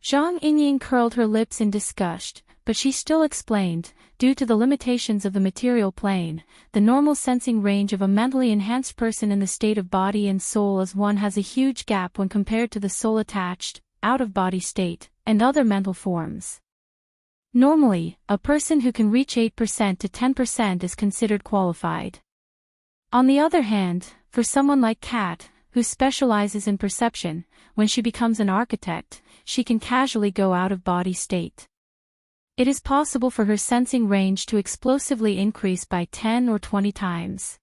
Zhang Yingying curled her lips in disgust, but she still explained, due to the limitations of the material plane, the normal sensing range of a mentally enhanced person in the state of body and soul as one has a huge gap when compared to the soul-attached, out-of-body state, and other mental forms. Normally, a person who can reach 8% to 10% is considered qualified. On the other hand, for someone like Kat, who specializes in perception, when she becomes an architect, she can casually go out-of-body state. It is possible for her sensing range to explosively increase by 10 or 20 times.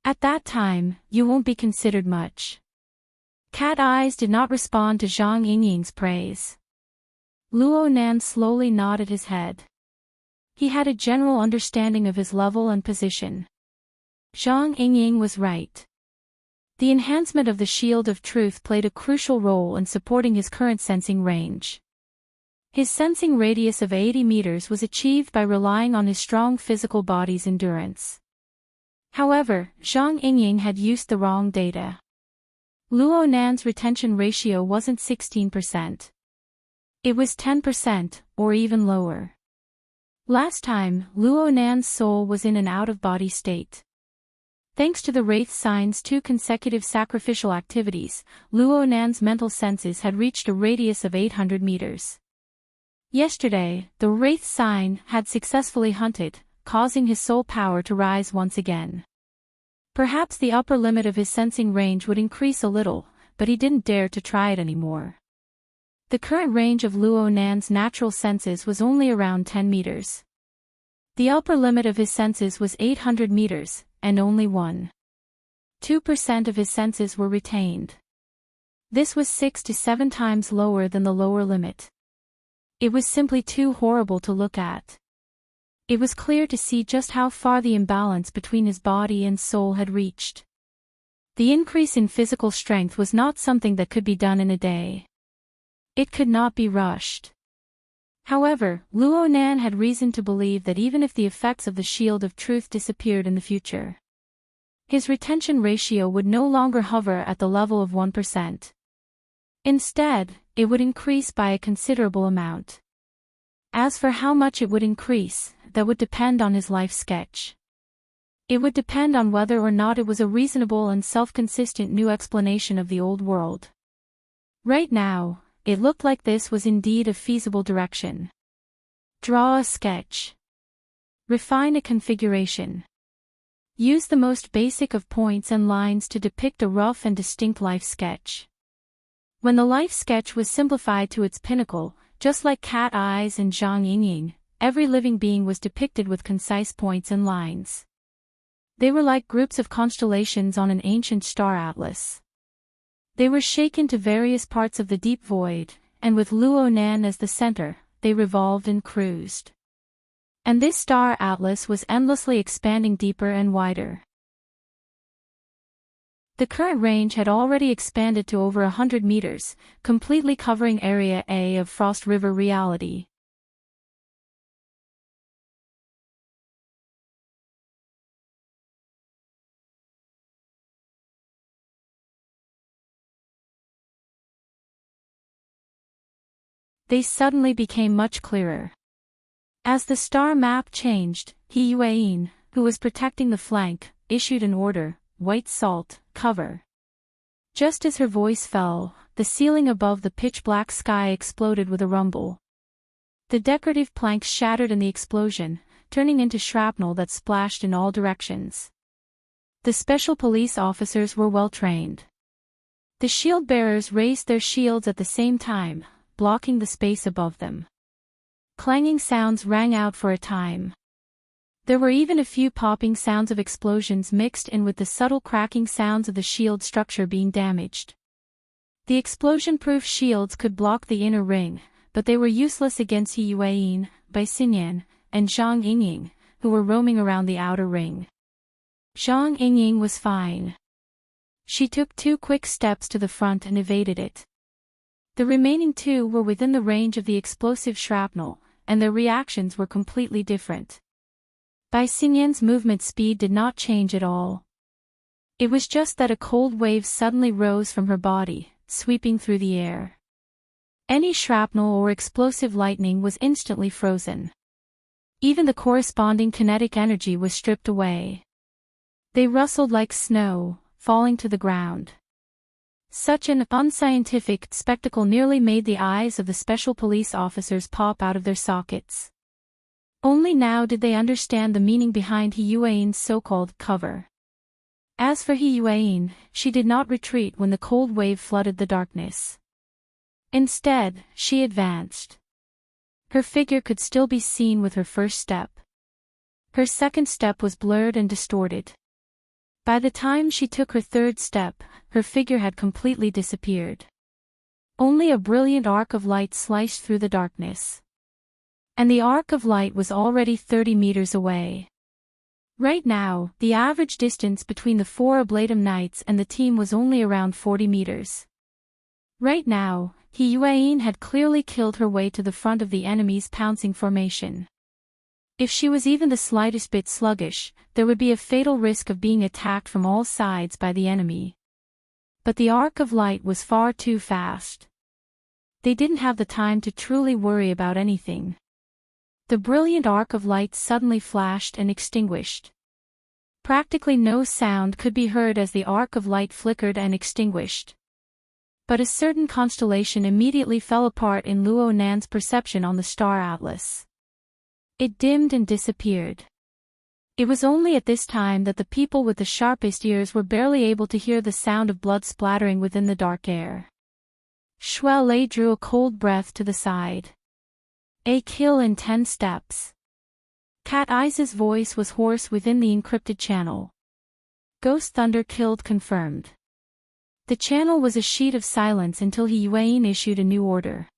At that time, you won't be considered much. Cat Eyes did not respond to Zhang Yingying's praise. Luo Nan slowly nodded his head. He had a general understanding of his level and position. Zhang Yingying was right. The enhancement of the Shield of Truth played a crucial role in supporting his current sensing range. His sensing radius of 80 meters was achieved by relying on his strong physical body's endurance. However, Zhang Yingying had used the wrong data. Luo Nan's retention ratio wasn't 16%. It was 10%, or even lower. Last time, Luo Nan's soul was in an out-of-body state. Thanks to the Wraith Sign's 2 consecutive sacrificial activities, Luo Nan's mental senses had reached a radius of 800 meters. Yesterday, the Wraith Sign had successfully hunted, causing his soul power to rise once again. Perhaps the upper limit of his sensing range would increase a little, but he didn't dare to try it anymore. The current range of Luo Nan's natural senses was only around 10 meters. The upper limit of his senses was 800 meters, and only 1.2% of his senses were retained. This was 6 to 7 times lower than the lower limit. It was simply too horrible to look at. It was clear to see just how far the imbalance between his body and soul had reached. The increase in physical strength was not something that could be done in a day. It could not be rushed. However, Luo Nan had reason to believe that even if the effects of the Shield of Truth disappeared in the future, his retention ratio would no longer hover at the level of 1%. Instead, it would increase by a considerable amount. As for how much it would increase, that would depend on his life sketch. It would depend on whether or not it was a reasonable and self-consistent new explanation of the old world. Right now, it looked like this was indeed a feasible direction. Draw a sketch. Refine a configuration. Use the most basic of points and lines to depict a rough and distinct life sketch. When the life sketch was simplified to its pinnacle, just like Cat Eyes and Zhang Yingying, every living being was depicted with concise points and lines. They were like groups of constellations on an ancient star atlas. They were shaken to various parts of the deep void, and with Luo Nan as the center, they revolved and cruised. And this star atlas was endlessly expanding deeper and wider. The current range had already expanded to over 100 meters, completely covering Area A of Frost River reality. They suddenly became much clearer. As the star map changed, He Yuan, who was protecting the flank, issued an order, "White salt, cover." Just as her voice fell, the ceiling above the pitch-black sky exploded with a rumble. The decorative planks shattered in the explosion, turning into shrapnel that splashed in all directions. The special police officers were well trained. The shield bearers raised their shields at the same time, blocking the space above them. Clanging sounds rang out for a time. There were even a few popping sounds of explosions mixed in with the subtle cracking sounds of the shield structure being damaged. The explosion-proof shields could block the inner ring, but they were useless against He Yuan, Bai Xinyan, and Zhang Yingying, who were roaming around the outer ring. Zhang Yingying was fine. She took 2 quick steps to the front and evaded it. The remaining 2 were within the range of the explosive shrapnel, and their reactions were completely different. Bai Xinyan's movement speed did not change at all. It was just that a cold wave suddenly rose from her body, sweeping through the air. Any shrapnel or explosive lightning was instantly frozen. Even the corresponding kinetic energy was stripped away. They rustled like snow, falling to the ground. Such an unscientific spectacle nearly made the eyes of the special police officers pop out of their sockets. Only now did they understand the meaning behind He Yuan's so-called cover. As for He Yuan, she did not retreat when the cold wave flooded the darkness. Instead, she advanced. Her figure could still be seen with her first step. Her second step was blurred and distorted. By the time she took her third step, her figure had completely disappeared. Only a brilliant arc of light sliced through the darkness. And the arc of light was already 30 meters away. Right now, the average distance between the 4 Ablatum Knights and the team was only around 40 meters. Right now, He Yuan had clearly killed her way to the front of the enemy's pouncing formation. If she was even the slightest bit sluggish, there would be a fatal risk of being attacked from all sides by the enemy. But the arc of light was far too fast. They didn't have the time to truly worry about anything. The brilliant arc of light suddenly flashed and extinguished. Practically no sound could be heard as the arc of light flickered and extinguished. But a certain constellation immediately fell apart in Luo Nan's perception on the star atlas. It dimmed and disappeared. It was only at this time that the people with the sharpest ears were barely able to hear the sound of blood splattering within the dark air. Shuai Lei drew a cold breath to the side. A kill in 10 steps. Cat Eyes' voice was hoarse within the encrypted channel. Ghost Thunder killed confirmed. The channel was a sheet of silence until He Yuan issued a new order.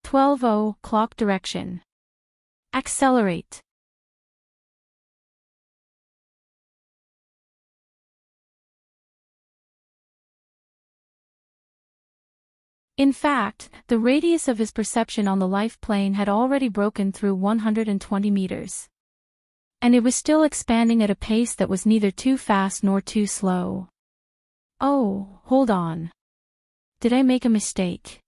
12:00 clock direction. Accelerate. In fact, the radius of his perception on the life plane had already broken through 120 meters. And it was still expanding at a pace that was neither too fast nor too slow. Oh, hold on. Did I make a mistake?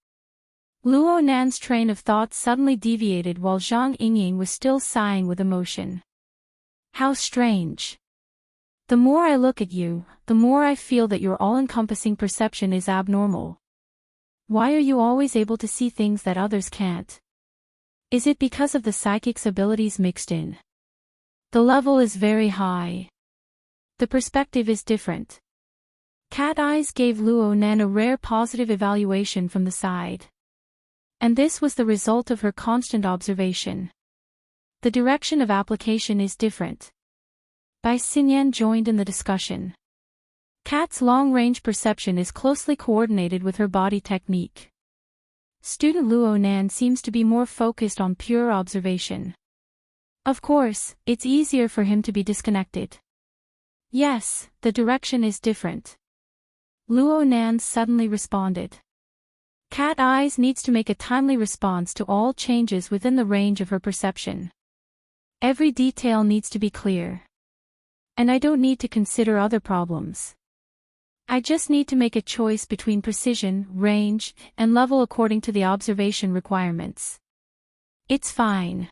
Luo Nan's train of thought suddenly deviated while Zhang Yingying was still sighing with emotion. How strange. The more I look at you, the more I feel that your all-encompassing perception is abnormal. Why are you always able to see things that others can't? Is it because of the psychic's abilities mixed in? The level is very high. The perspective is different. Cat Eyes gave Luo Nan a rare positive evaluation from the side. And this was the result of her constant observation. The direction of application is different. Bai Xinyan joined in the discussion. Cat's long-range perception is closely coordinated with her body technique. Student Luo Nan seems to be more focused on pure observation. Of course, it's easier for him to be disconnected. Yes, the direction is different. Luo Nan suddenly responded. Cat Eyes needs to make a timely response to all changes within the range of her perception. Every detail needs to be clear. And I don't need to consider other problems. I just need to make a choice between precision, range, and level according to the observation requirements. It's fine.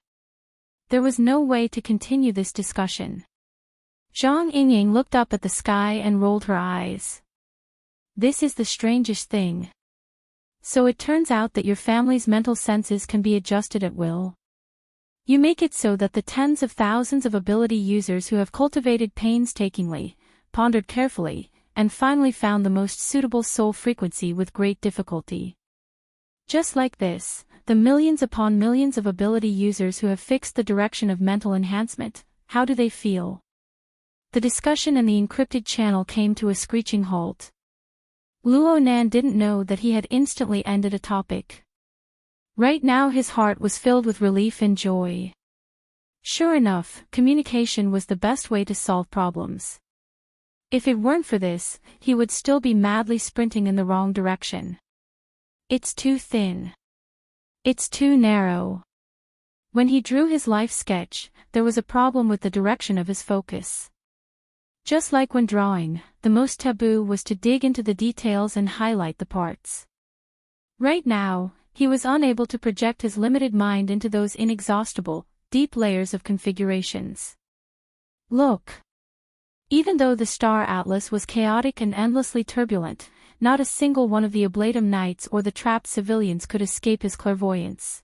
There was no way to continue this discussion. Zhang Yingying looked up at the sky and rolled her eyes. This is the strangest thing. So it turns out that your family's mental senses can be adjusted at will. You make it so that the tens of thousands of ability users who have cultivated painstakingly, pondered carefully, and finally found the most suitable soul frequency with great difficulty. Just like this, the millions upon millions of ability users who have fixed the direction of mental enhancement, how do they feel? The discussion in the encrypted channel came to a screeching halt. Luo Nan didn't know that he had instantly ended a topic. Right now his heart was filled with relief and joy. Sure enough, communication was the best way to solve problems. If it weren't for this, he would still be madly sprinting in the wrong direction. It's too thin. It's too narrow. When he drew his life sketch, there was a problem with the direction of his focus. Just like when drawing, the most taboo was to dig into the details and highlight the parts. Right now, he was unable to project his limited mind into those inexhaustible, deep layers of configurations. Look. Even though the star atlas was chaotic and endlessly turbulent, not a single one of the Ablatum Knights or the trapped civilians could escape his clairvoyance.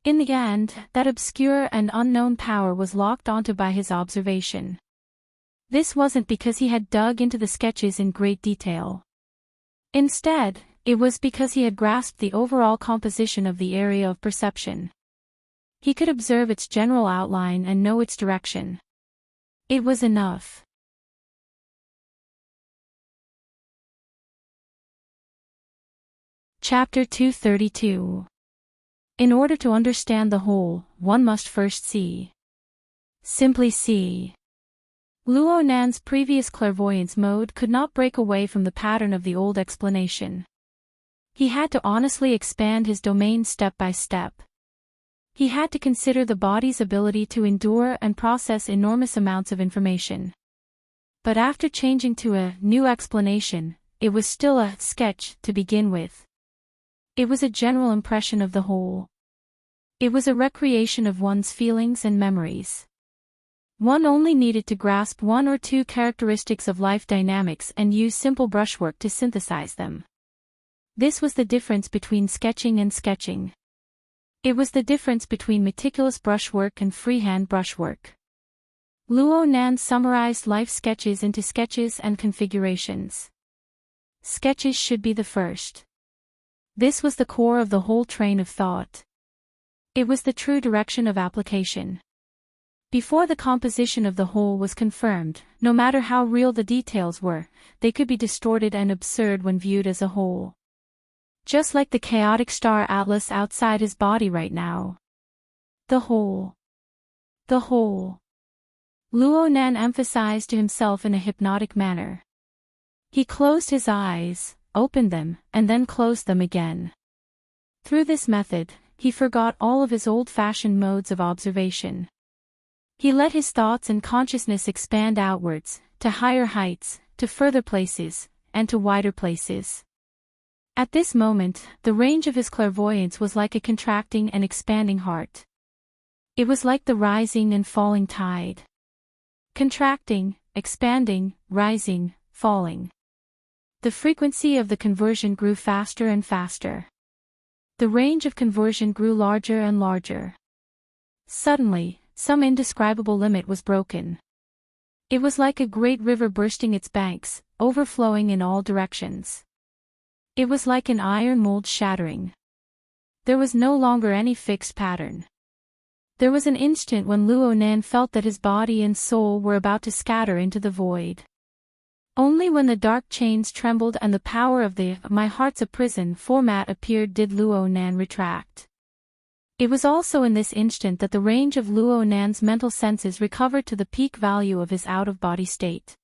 In the end, that obscure and unknown power was locked onto by his observation. This wasn't because he had dug into the sketches in great detail. Instead, it was because he had grasped the overall composition of the area of perception. He could observe its general outline and know its direction. It was enough. Chapter 232. In order to understand the whole, one must first see. Simply see. Luo Nan's previous clairvoyance mode could not break away from the pattern of the old explanation. He had to honestly expand his domain step by step. He had to consider the body's ability to endure and process enormous amounts of information. But after changing to a new explanation, it was still a sketch to begin with. It was a general impression of the whole. It was a recreation of one's feelings and memories. One only needed to grasp one or two characteristics of life dynamics and use simple brushwork to synthesize them. This was the difference between sketching and sketching. It was the difference between meticulous brushwork and freehand brushwork. Luo Nan summarized life sketches into sketches and configurations. Sketches should be the first. This was the core of the whole train of thought. It was the true direction of application. Before the composition of the whole was confirmed, no matter how real the details were, they could be distorted and absurd when viewed as a whole. Just like the chaotic star atlas outside his body right now. The whole. The whole. Luo Nan emphasized to himself in a hypnotic manner. He closed his eyes, opened them, and then closed them again. Through this method, he forgot all of his old-fashioned modes of observation. He let his thoughts and consciousness expand outwards, to higher heights, to further places, and to wider places. At this moment, the range of his clairvoyance was like a contracting and expanding heart. It was like the rising and falling tide. Contracting, expanding, rising, falling. The frequency of the conversion grew faster and faster. The range of conversion grew larger and larger. Suddenly, some indescribable limit was broken. It was like a great river bursting its banks, overflowing in all directions. It was like an iron mold shattering. There was no longer any fixed pattern. There was an instant when Luo Nan felt that his body and soul were about to scatter into the void. Only when the dark chains trembled and the power of the "My heart's a prison" format appeared did Luo Nan retract. It was also in this instant that the range of Luo Nan's mental senses recovered to the peak value of his out-of-body state.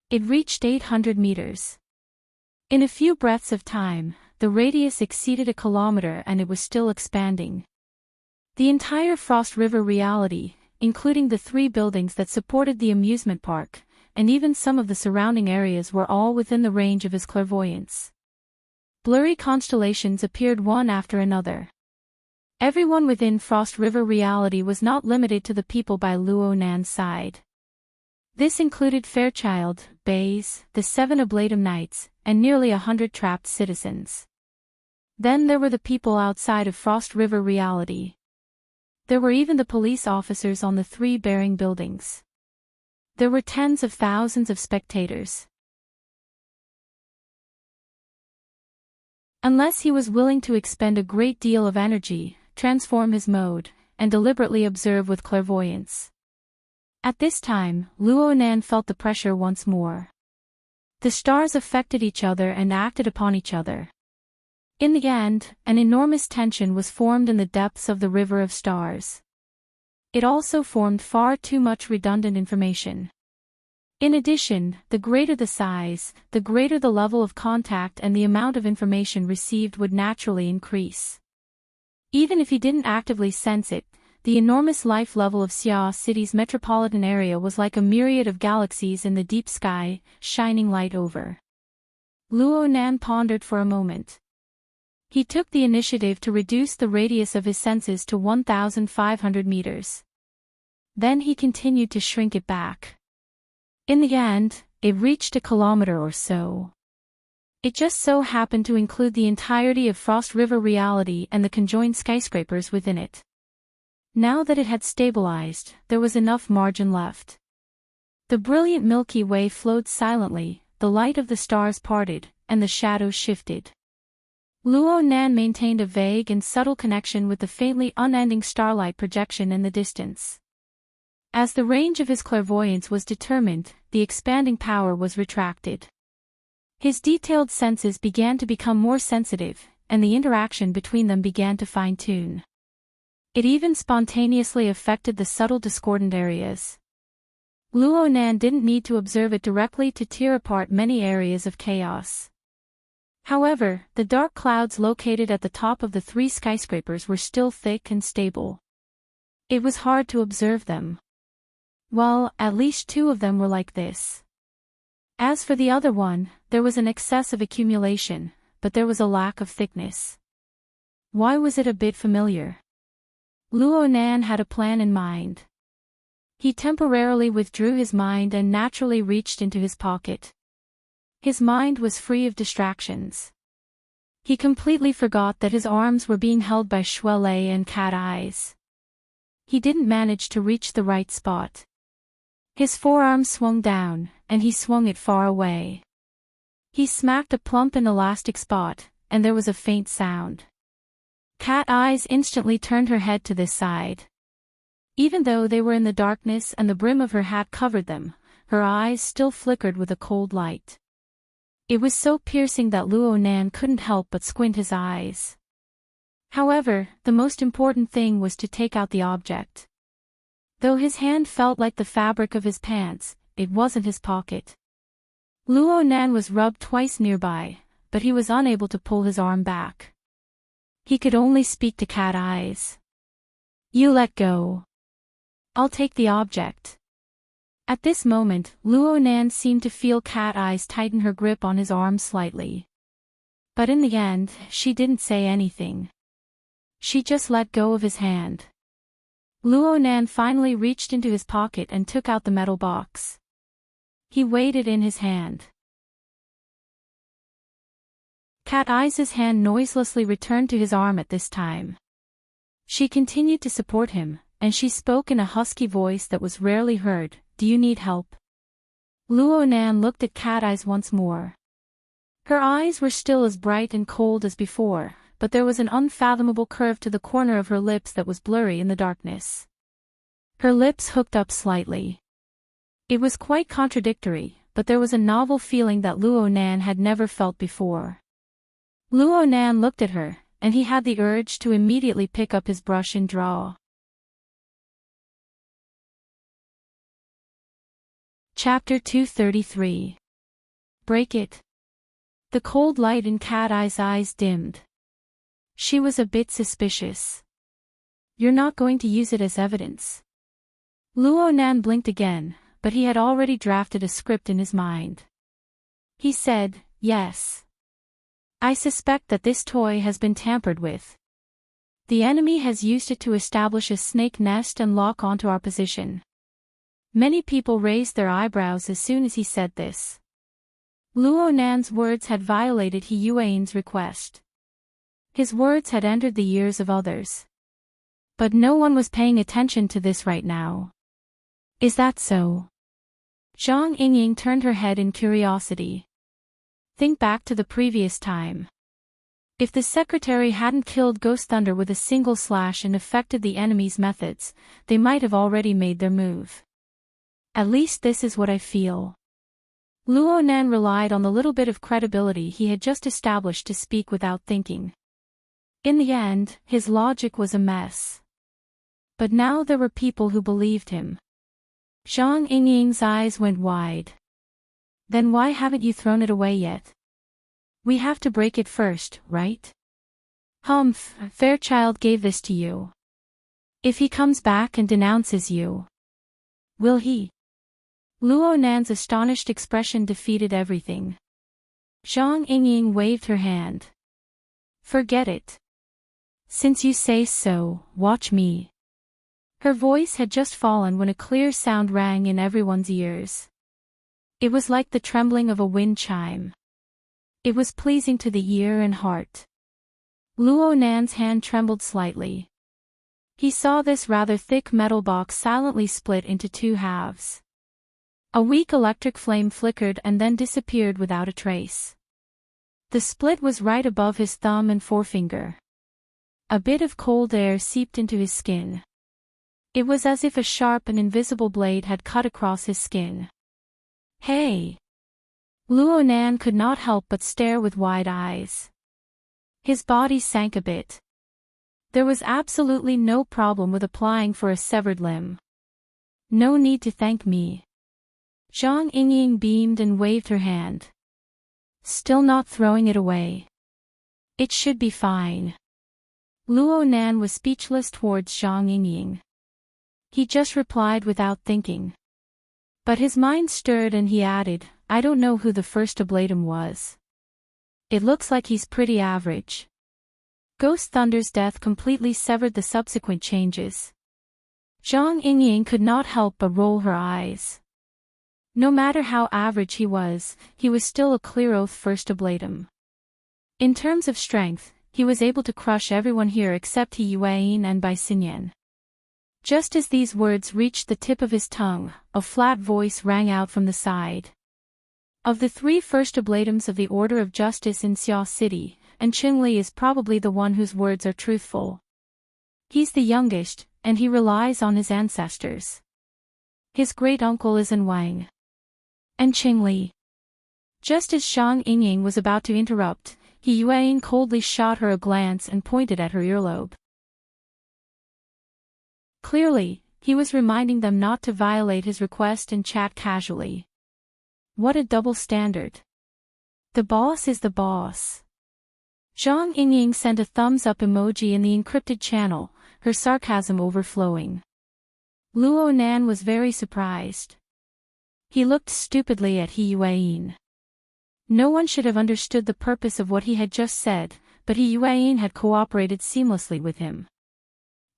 It reached 800 meters. In a few breaths of time, the radius exceeded a kilometer and it was still expanding. The entire Frost River reality, including the 3 buildings that supported the amusement park, and even some of the surrounding areas were all within the range of his clairvoyance. Blurry constellations appeared one after another. Everyone within Frost River reality was not limited to the people by Luo Nan's side. This included Fairchild, Bays, the 7 Ablatum Knights, and nearly 100 trapped citizens. Then there were the people outside of Frost River reality. There were even the police officers on the 3 bearing buildings. There were tens of thousands of spectators. Unless he was willing to expend a great deal of energy, transform his mode, and deliberately observe with clairvoyance. At this time, Luonan felt the pressure once more. The stars affected each other and acted upon each other. In the end, an enormous tension was formed in the depths of the river of stars. It also formed far too much redundant information. In addition, the greater the size, the greater the level of contact and the amount of information received would naturally increase. Even if he didn't actively sense it, the enormous life level of Xia City's metropolitan area was like a myriad of galaxies in the deep sky, shining light over. Luonan pondered for a moment. He took the initiative to reduce the radius of his senses to 1,500 meters. Then he continued to shrink it back. In the end, it reached a kilometer or so. It just so happened to include the entirety of Frost River reality and the conjoined skyscrapers within it. Now that it had stabilized, there was enough margin left. The brilliant Milky Way flowed silently, the light of the stars parted, and the shadows shifted. Luonan maintained a vague and subtle connection with the faintly unending starlight projection in the distance. As the range of his clairvoyance was determined, the expanding power was retracted. His detailed senses began to become more sensitive, and the interaction between them began to fine-tune. It even spontaneously affected the subtle discordant areas. Luonan didn't need to observe it directly to tear apart many areas of chaos. However, the dark clouds located at the top of the 3 skyscrapers were still thick and stable. It was hard to observe them. Well, at least 2 of them were like this. As for the other one, there was an excess of accumulation, but there was a lack of thickness. Why was it a bit familiar? Luonan had a plan in mind. He temporarily withdrew his mind and naturally reached into his pocket. His mind was free of distractions. He completely forgot that his arms were being held by Shuelei and Cat Eyes. He didn't manage to reach the right spot. His forearm swung down, and he swung it far away. He smacked a plump and elastic spot, and there was a faint sound. Cat Eyes instantly turned her head to this side. Even though they were in the darkness and the brim of her hat covered them, her eyes still flickered with a cold light. It was so piercing that Luonan couldn't help but squint his eyes. However, the most important thing was to take out the object. Though his hand felt like the fabric of his pants, it wasn't his pocket. Luonan was rubbed twice nearby, but he was unable to pull his arm back. He could only speak to Cat Eyes. "You let go. I'll take the object." At this moment, Luonan seemed to feel Cat Eyes tighten her grip on his arm slightly. But in the end, she didn't say anything. She just let go of his hand. Luonan finally reached into his pocket and took out the metal box. He weighed it in his hand. Cat Eyes' hand noiselessly returned to his arm at this time. She continued to support him, and she spoke in a husky voice that was rarely heard. "Do you need help?" Luonan looked at Cat Eyes once more. Her eyes were still as bright and cold as before, but there was an unfathomable curve to the corner of her lips that was blurry in the darkness. Her lips hooked up slightly. It was quite contradictory, but there was a novel feeling that Luonan had never felt before. Luonan looked at her, and he had the urge to immediately pick up his brush and draw. Chapter 233. Break it. The cold light in Cat Eye's eyes dimmed. She was a bit suspicious. "You're not going to use it as evidence?" Luonan blinked again, but he had already drafted a script in his mind. He said, "Yes. I suspect that this toy has been tampered with. The enemy has used it to establish a snake nest and lock onto our position." Many people raised their eyebrows as soon as he said this. Luonan's words had violated He Yuan's request. His words had entered the ears of others. But no one was paying attention to this right now. Is that so? Zhang Yingying turned her head in curiosity. Think back to the previous time. If the secretary hadn't killed Ghost Thunder with a single slash and affected the enemy's methods, they might have already made their move. At least this is what I feel. Luo Nan relied on the little bit of credibility he had just established to speak without thinking. In the end, his logic was a mess. But now there were people who believed him. Zhang Yingying's eyes went wide. Then why haven't you thrown it away yet? We have to break it first, right? Humph, Fairchild gave this to you. If he comes back and denounces you, will he? Luo Nan's astonished expression defeated everything. Zhang Yingying waved her hand. Forget it. Since you say so, watch me. Her voice had just fallen when a clear sound rang in everyone's ears. It was like the trembling of a wind chime. It was pleasing to the ear and heart. Luo Nan's hand trembled slightly. He saw this rather thick metal box silently split into two halves. A weak electric flame flickered and then disappeared without a trace. The split was right above his thumb and forefinger. A bit of cold air seeped into his skin. It was as if a sharp and invisible blade had cut across his skin. Hey! Luo Nan could not help but stare with wide eyes. His body sank a bit. There was absolutely no problem with applying for a severed limb. No need to thank me. Zhang Yingying beamed and waved her hand. Still not throwing it away. It should be fine. Luo Nan was speechless towards Zhang Yingying. He just replied without thinking. But his mind stirred and he added, I don't know who the first oblatum was. It looks like he's pretty average. Ghost Thunder's death completely severed the subsequent changes. Zhang Yingying could not help but roll her eyes. No matter how average he was still a clear oath first oblatum. In terms of strength, he was able to crush everyone here except He Yuan and Bai Xinyan. Just as these words reached the tip of his tongue, a flat voice rang out from the side. Of the three first oblatums of the Order of Justice in Xia City, and Qingli is probably the one whose words are truthful. He's the youngest, and he relies on his ancestors. His great-uncle is in Wang. And Qingli. Just as Zhang Yingying was about to interrupt, He Yuan coldly shot her a glance and pointed at her earlobe. Clearly, he was reminding them not to violate his request and chat casually. What a double standard. The boss is the boss. Zhang Yingying sent a thumbs-up emoji in the encrypted channel, her sarcasm overflowing. Luo Nan was very surprised. He looked stupidly at He Yuan. No one should have understood the purpose of what he had just said, but He Yuan had cooperated seamlessly with him.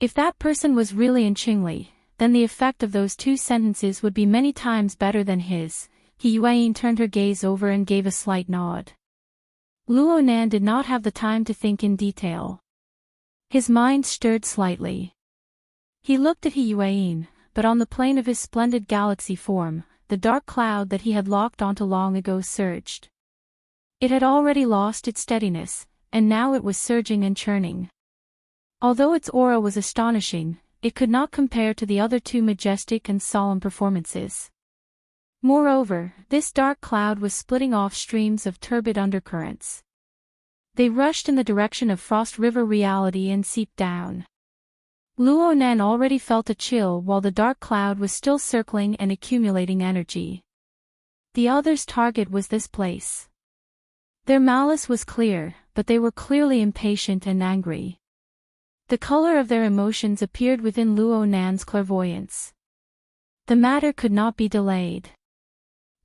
If that person was really in Qingli, then the effect of those two sentences would be many times better than his. He Yuan turned her gaze over and gave a slight nod. Luo Nan did not have the time to think in detail. His mind stirred slightly. He looked at He Yuan, but on the plane of his splendid galaxy form, the dark cloud that he had locked onto long ago surged. It had already lost its steadiness, and now it was surging and churning. Although its aura was astonishing, it could not compare to the other two majestic and solemn performances. Moreover, this dark cloud was splitting off streams of turbid undercurrents. They rushed in the direction of Frost River reality and seeped down. Luo Nan already felt a chill while the dark cloud was still circling and accumulating energy. The other's target was this place. Their malice was clear, but they were clearly impatient and angry. The color of their emotions appeared within Luo Nan's clairvoyance. The matter could not be delayed.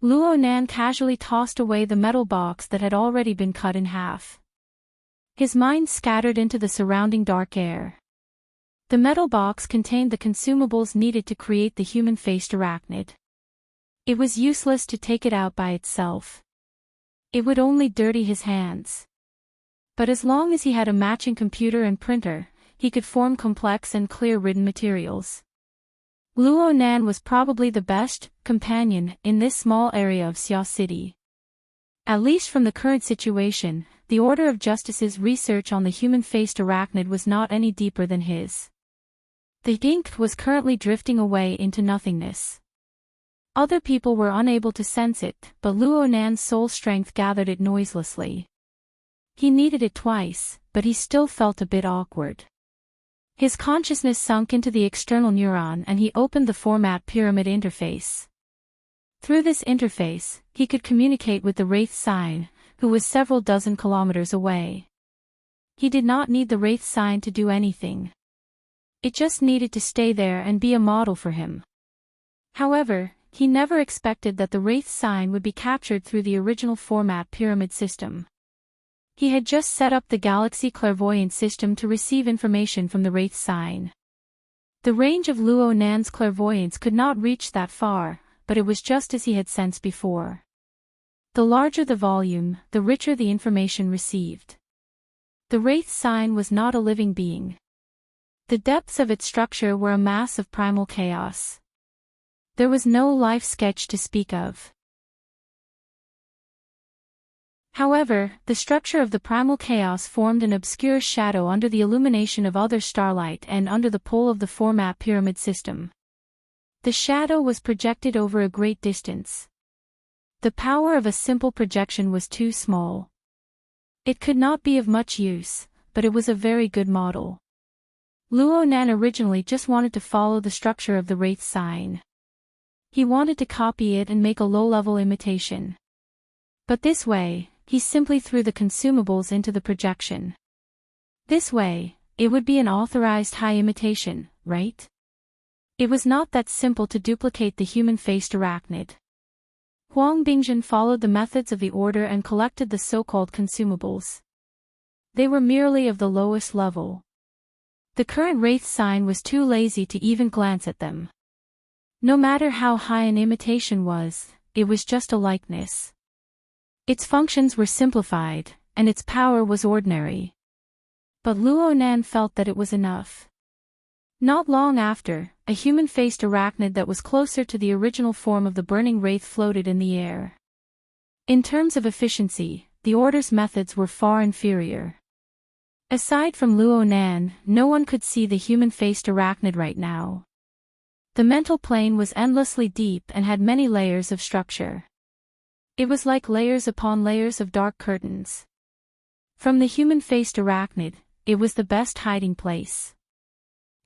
Luo Nan casually tossed away the metal box that had already been cut in half. His mind scattered into the surrounding dark air. The metal box contained the consumables needed to create the human-faced arachnid. It was useless to take it out by itself. It would only dirty his hands. But as long as he had a matching computer and printer, he could form complex and clear written materials. Luo Nan was probably the best companion in this small area of Xia City. At least from the current situation, the Order of Justice's research on the human-faced arachnid was not any deeper than his. The ink was currently drifting away into nothingness. Other people were unable to sense it, but Luo Nan's soul strength gathered it noiselessly. He needed it twice, but he still felt a bit awkward. His consciousness sunk into the external neuron and he opened the format pyramid interface. Through this interface, he could communicate with the Wraith sign, who was several dozen kilometers away. He did not need the Wraith sign to do anything. It just needed to stay there and be a model for him. However, he never expected that the Wraith sign would be captured through the original format pyramid system. He had just set up the Galaxy clairvoyant system to receive information from the Wraith sign. The range of Luo Nan's clairvoyance could not reach that far, but it was just as he had sensed before. The larger the volume, the richer the information received. The Wraith sign was not a living being. The depths of its structure were a mass of primal chaos. There was no life sketch to speak of. However, the structure of the primal chaos formed an obscure shadow under the illumination of other starlight and under the pull of the format pyramid system. The shadow was projected over a great distance. The power of a simple projection was too small. It could not be of much use, but it was a very good model. Luo Nan originally just wanted to follow the structure of the Wraith sign. He wanted to copy it and make a low-level imitation. But this way, he simply threw the consumables into the projection. This way, it would be an authorized high imitation, right? It was not that simple to duplicate the human-faced arachnid. Huang Bingzhen followed the methods of the order and collected the so-called consumables. They were merely of the lowest level. The current Wraith sign was too lazy to even glance at them. No matter how high an imitation was, it was just a likeness. Its functions were simplified, and its power was ordinary. But Luo Nan felt that it was enough. Not long after, a human-faced arachnid that was closer to the original form of the burning wraith floated in the air. In terms of efficiency, the Order's methods were far inferior. Aside from Luo Nan, no one could see the human-faced arachnid right now. The mental plane was endlessly deep and had many layers of structure. It was like layers upon layers of dark curtains. From the human-faced arachnid, it was the best hiding place.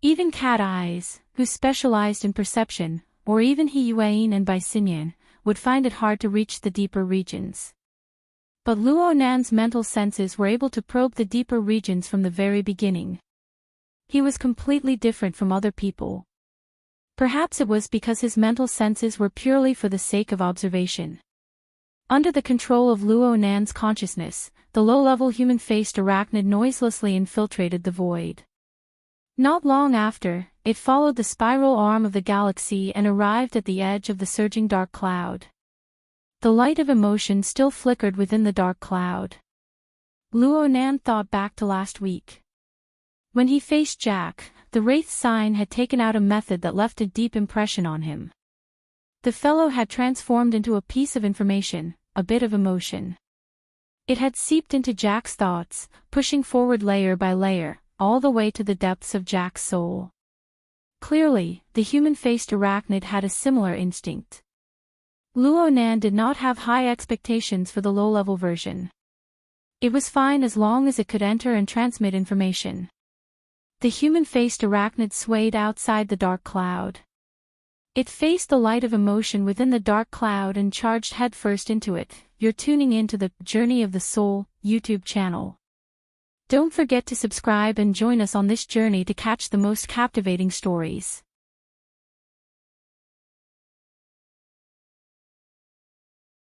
Even cat eyes, who specialized in perception, or even He Yuan and Bai Xinyan, would find it hard to reach the deeper regions. But Luo Nan's mental senses were able to probe the deeper regions from the very beginning. He was completely different from other people. Perhaps it was because his mental senses were purely for the sake of observation. Under the control of Luo Nan's consciousness, the low-level human-faced arachnid noiselessly infiltrated the void. Not long after, it followed the spiral arm of the galaxy and arrived at the edge of the surging dark cloud. The light of emotion still flickered within the dark cloud. Luo Nan thought back to last week. When he faced Jack, the Wraith sign had taken out a method that left a deep impression on him. The fellow had transformed into a piece of information, a bit of emotion. It had seeped into Jack's thoughts, pushing forward layer by layer, all the way to the depths of Jack's soul. Clearly, the human-faced arachnid had a similar instinct. Luo Nan did not have high expectations for the low-level version. It was fine as long as it could enter and transmit information. The human-faced arachnid swayed outside the dark cloud. It faced the light of emotion within the dark cloud and charged headfirst into it. You're tuning into the Journey of the Soul YouTube channel. Don't forget to subscribe and join us on this journey to catch the most captivating stories.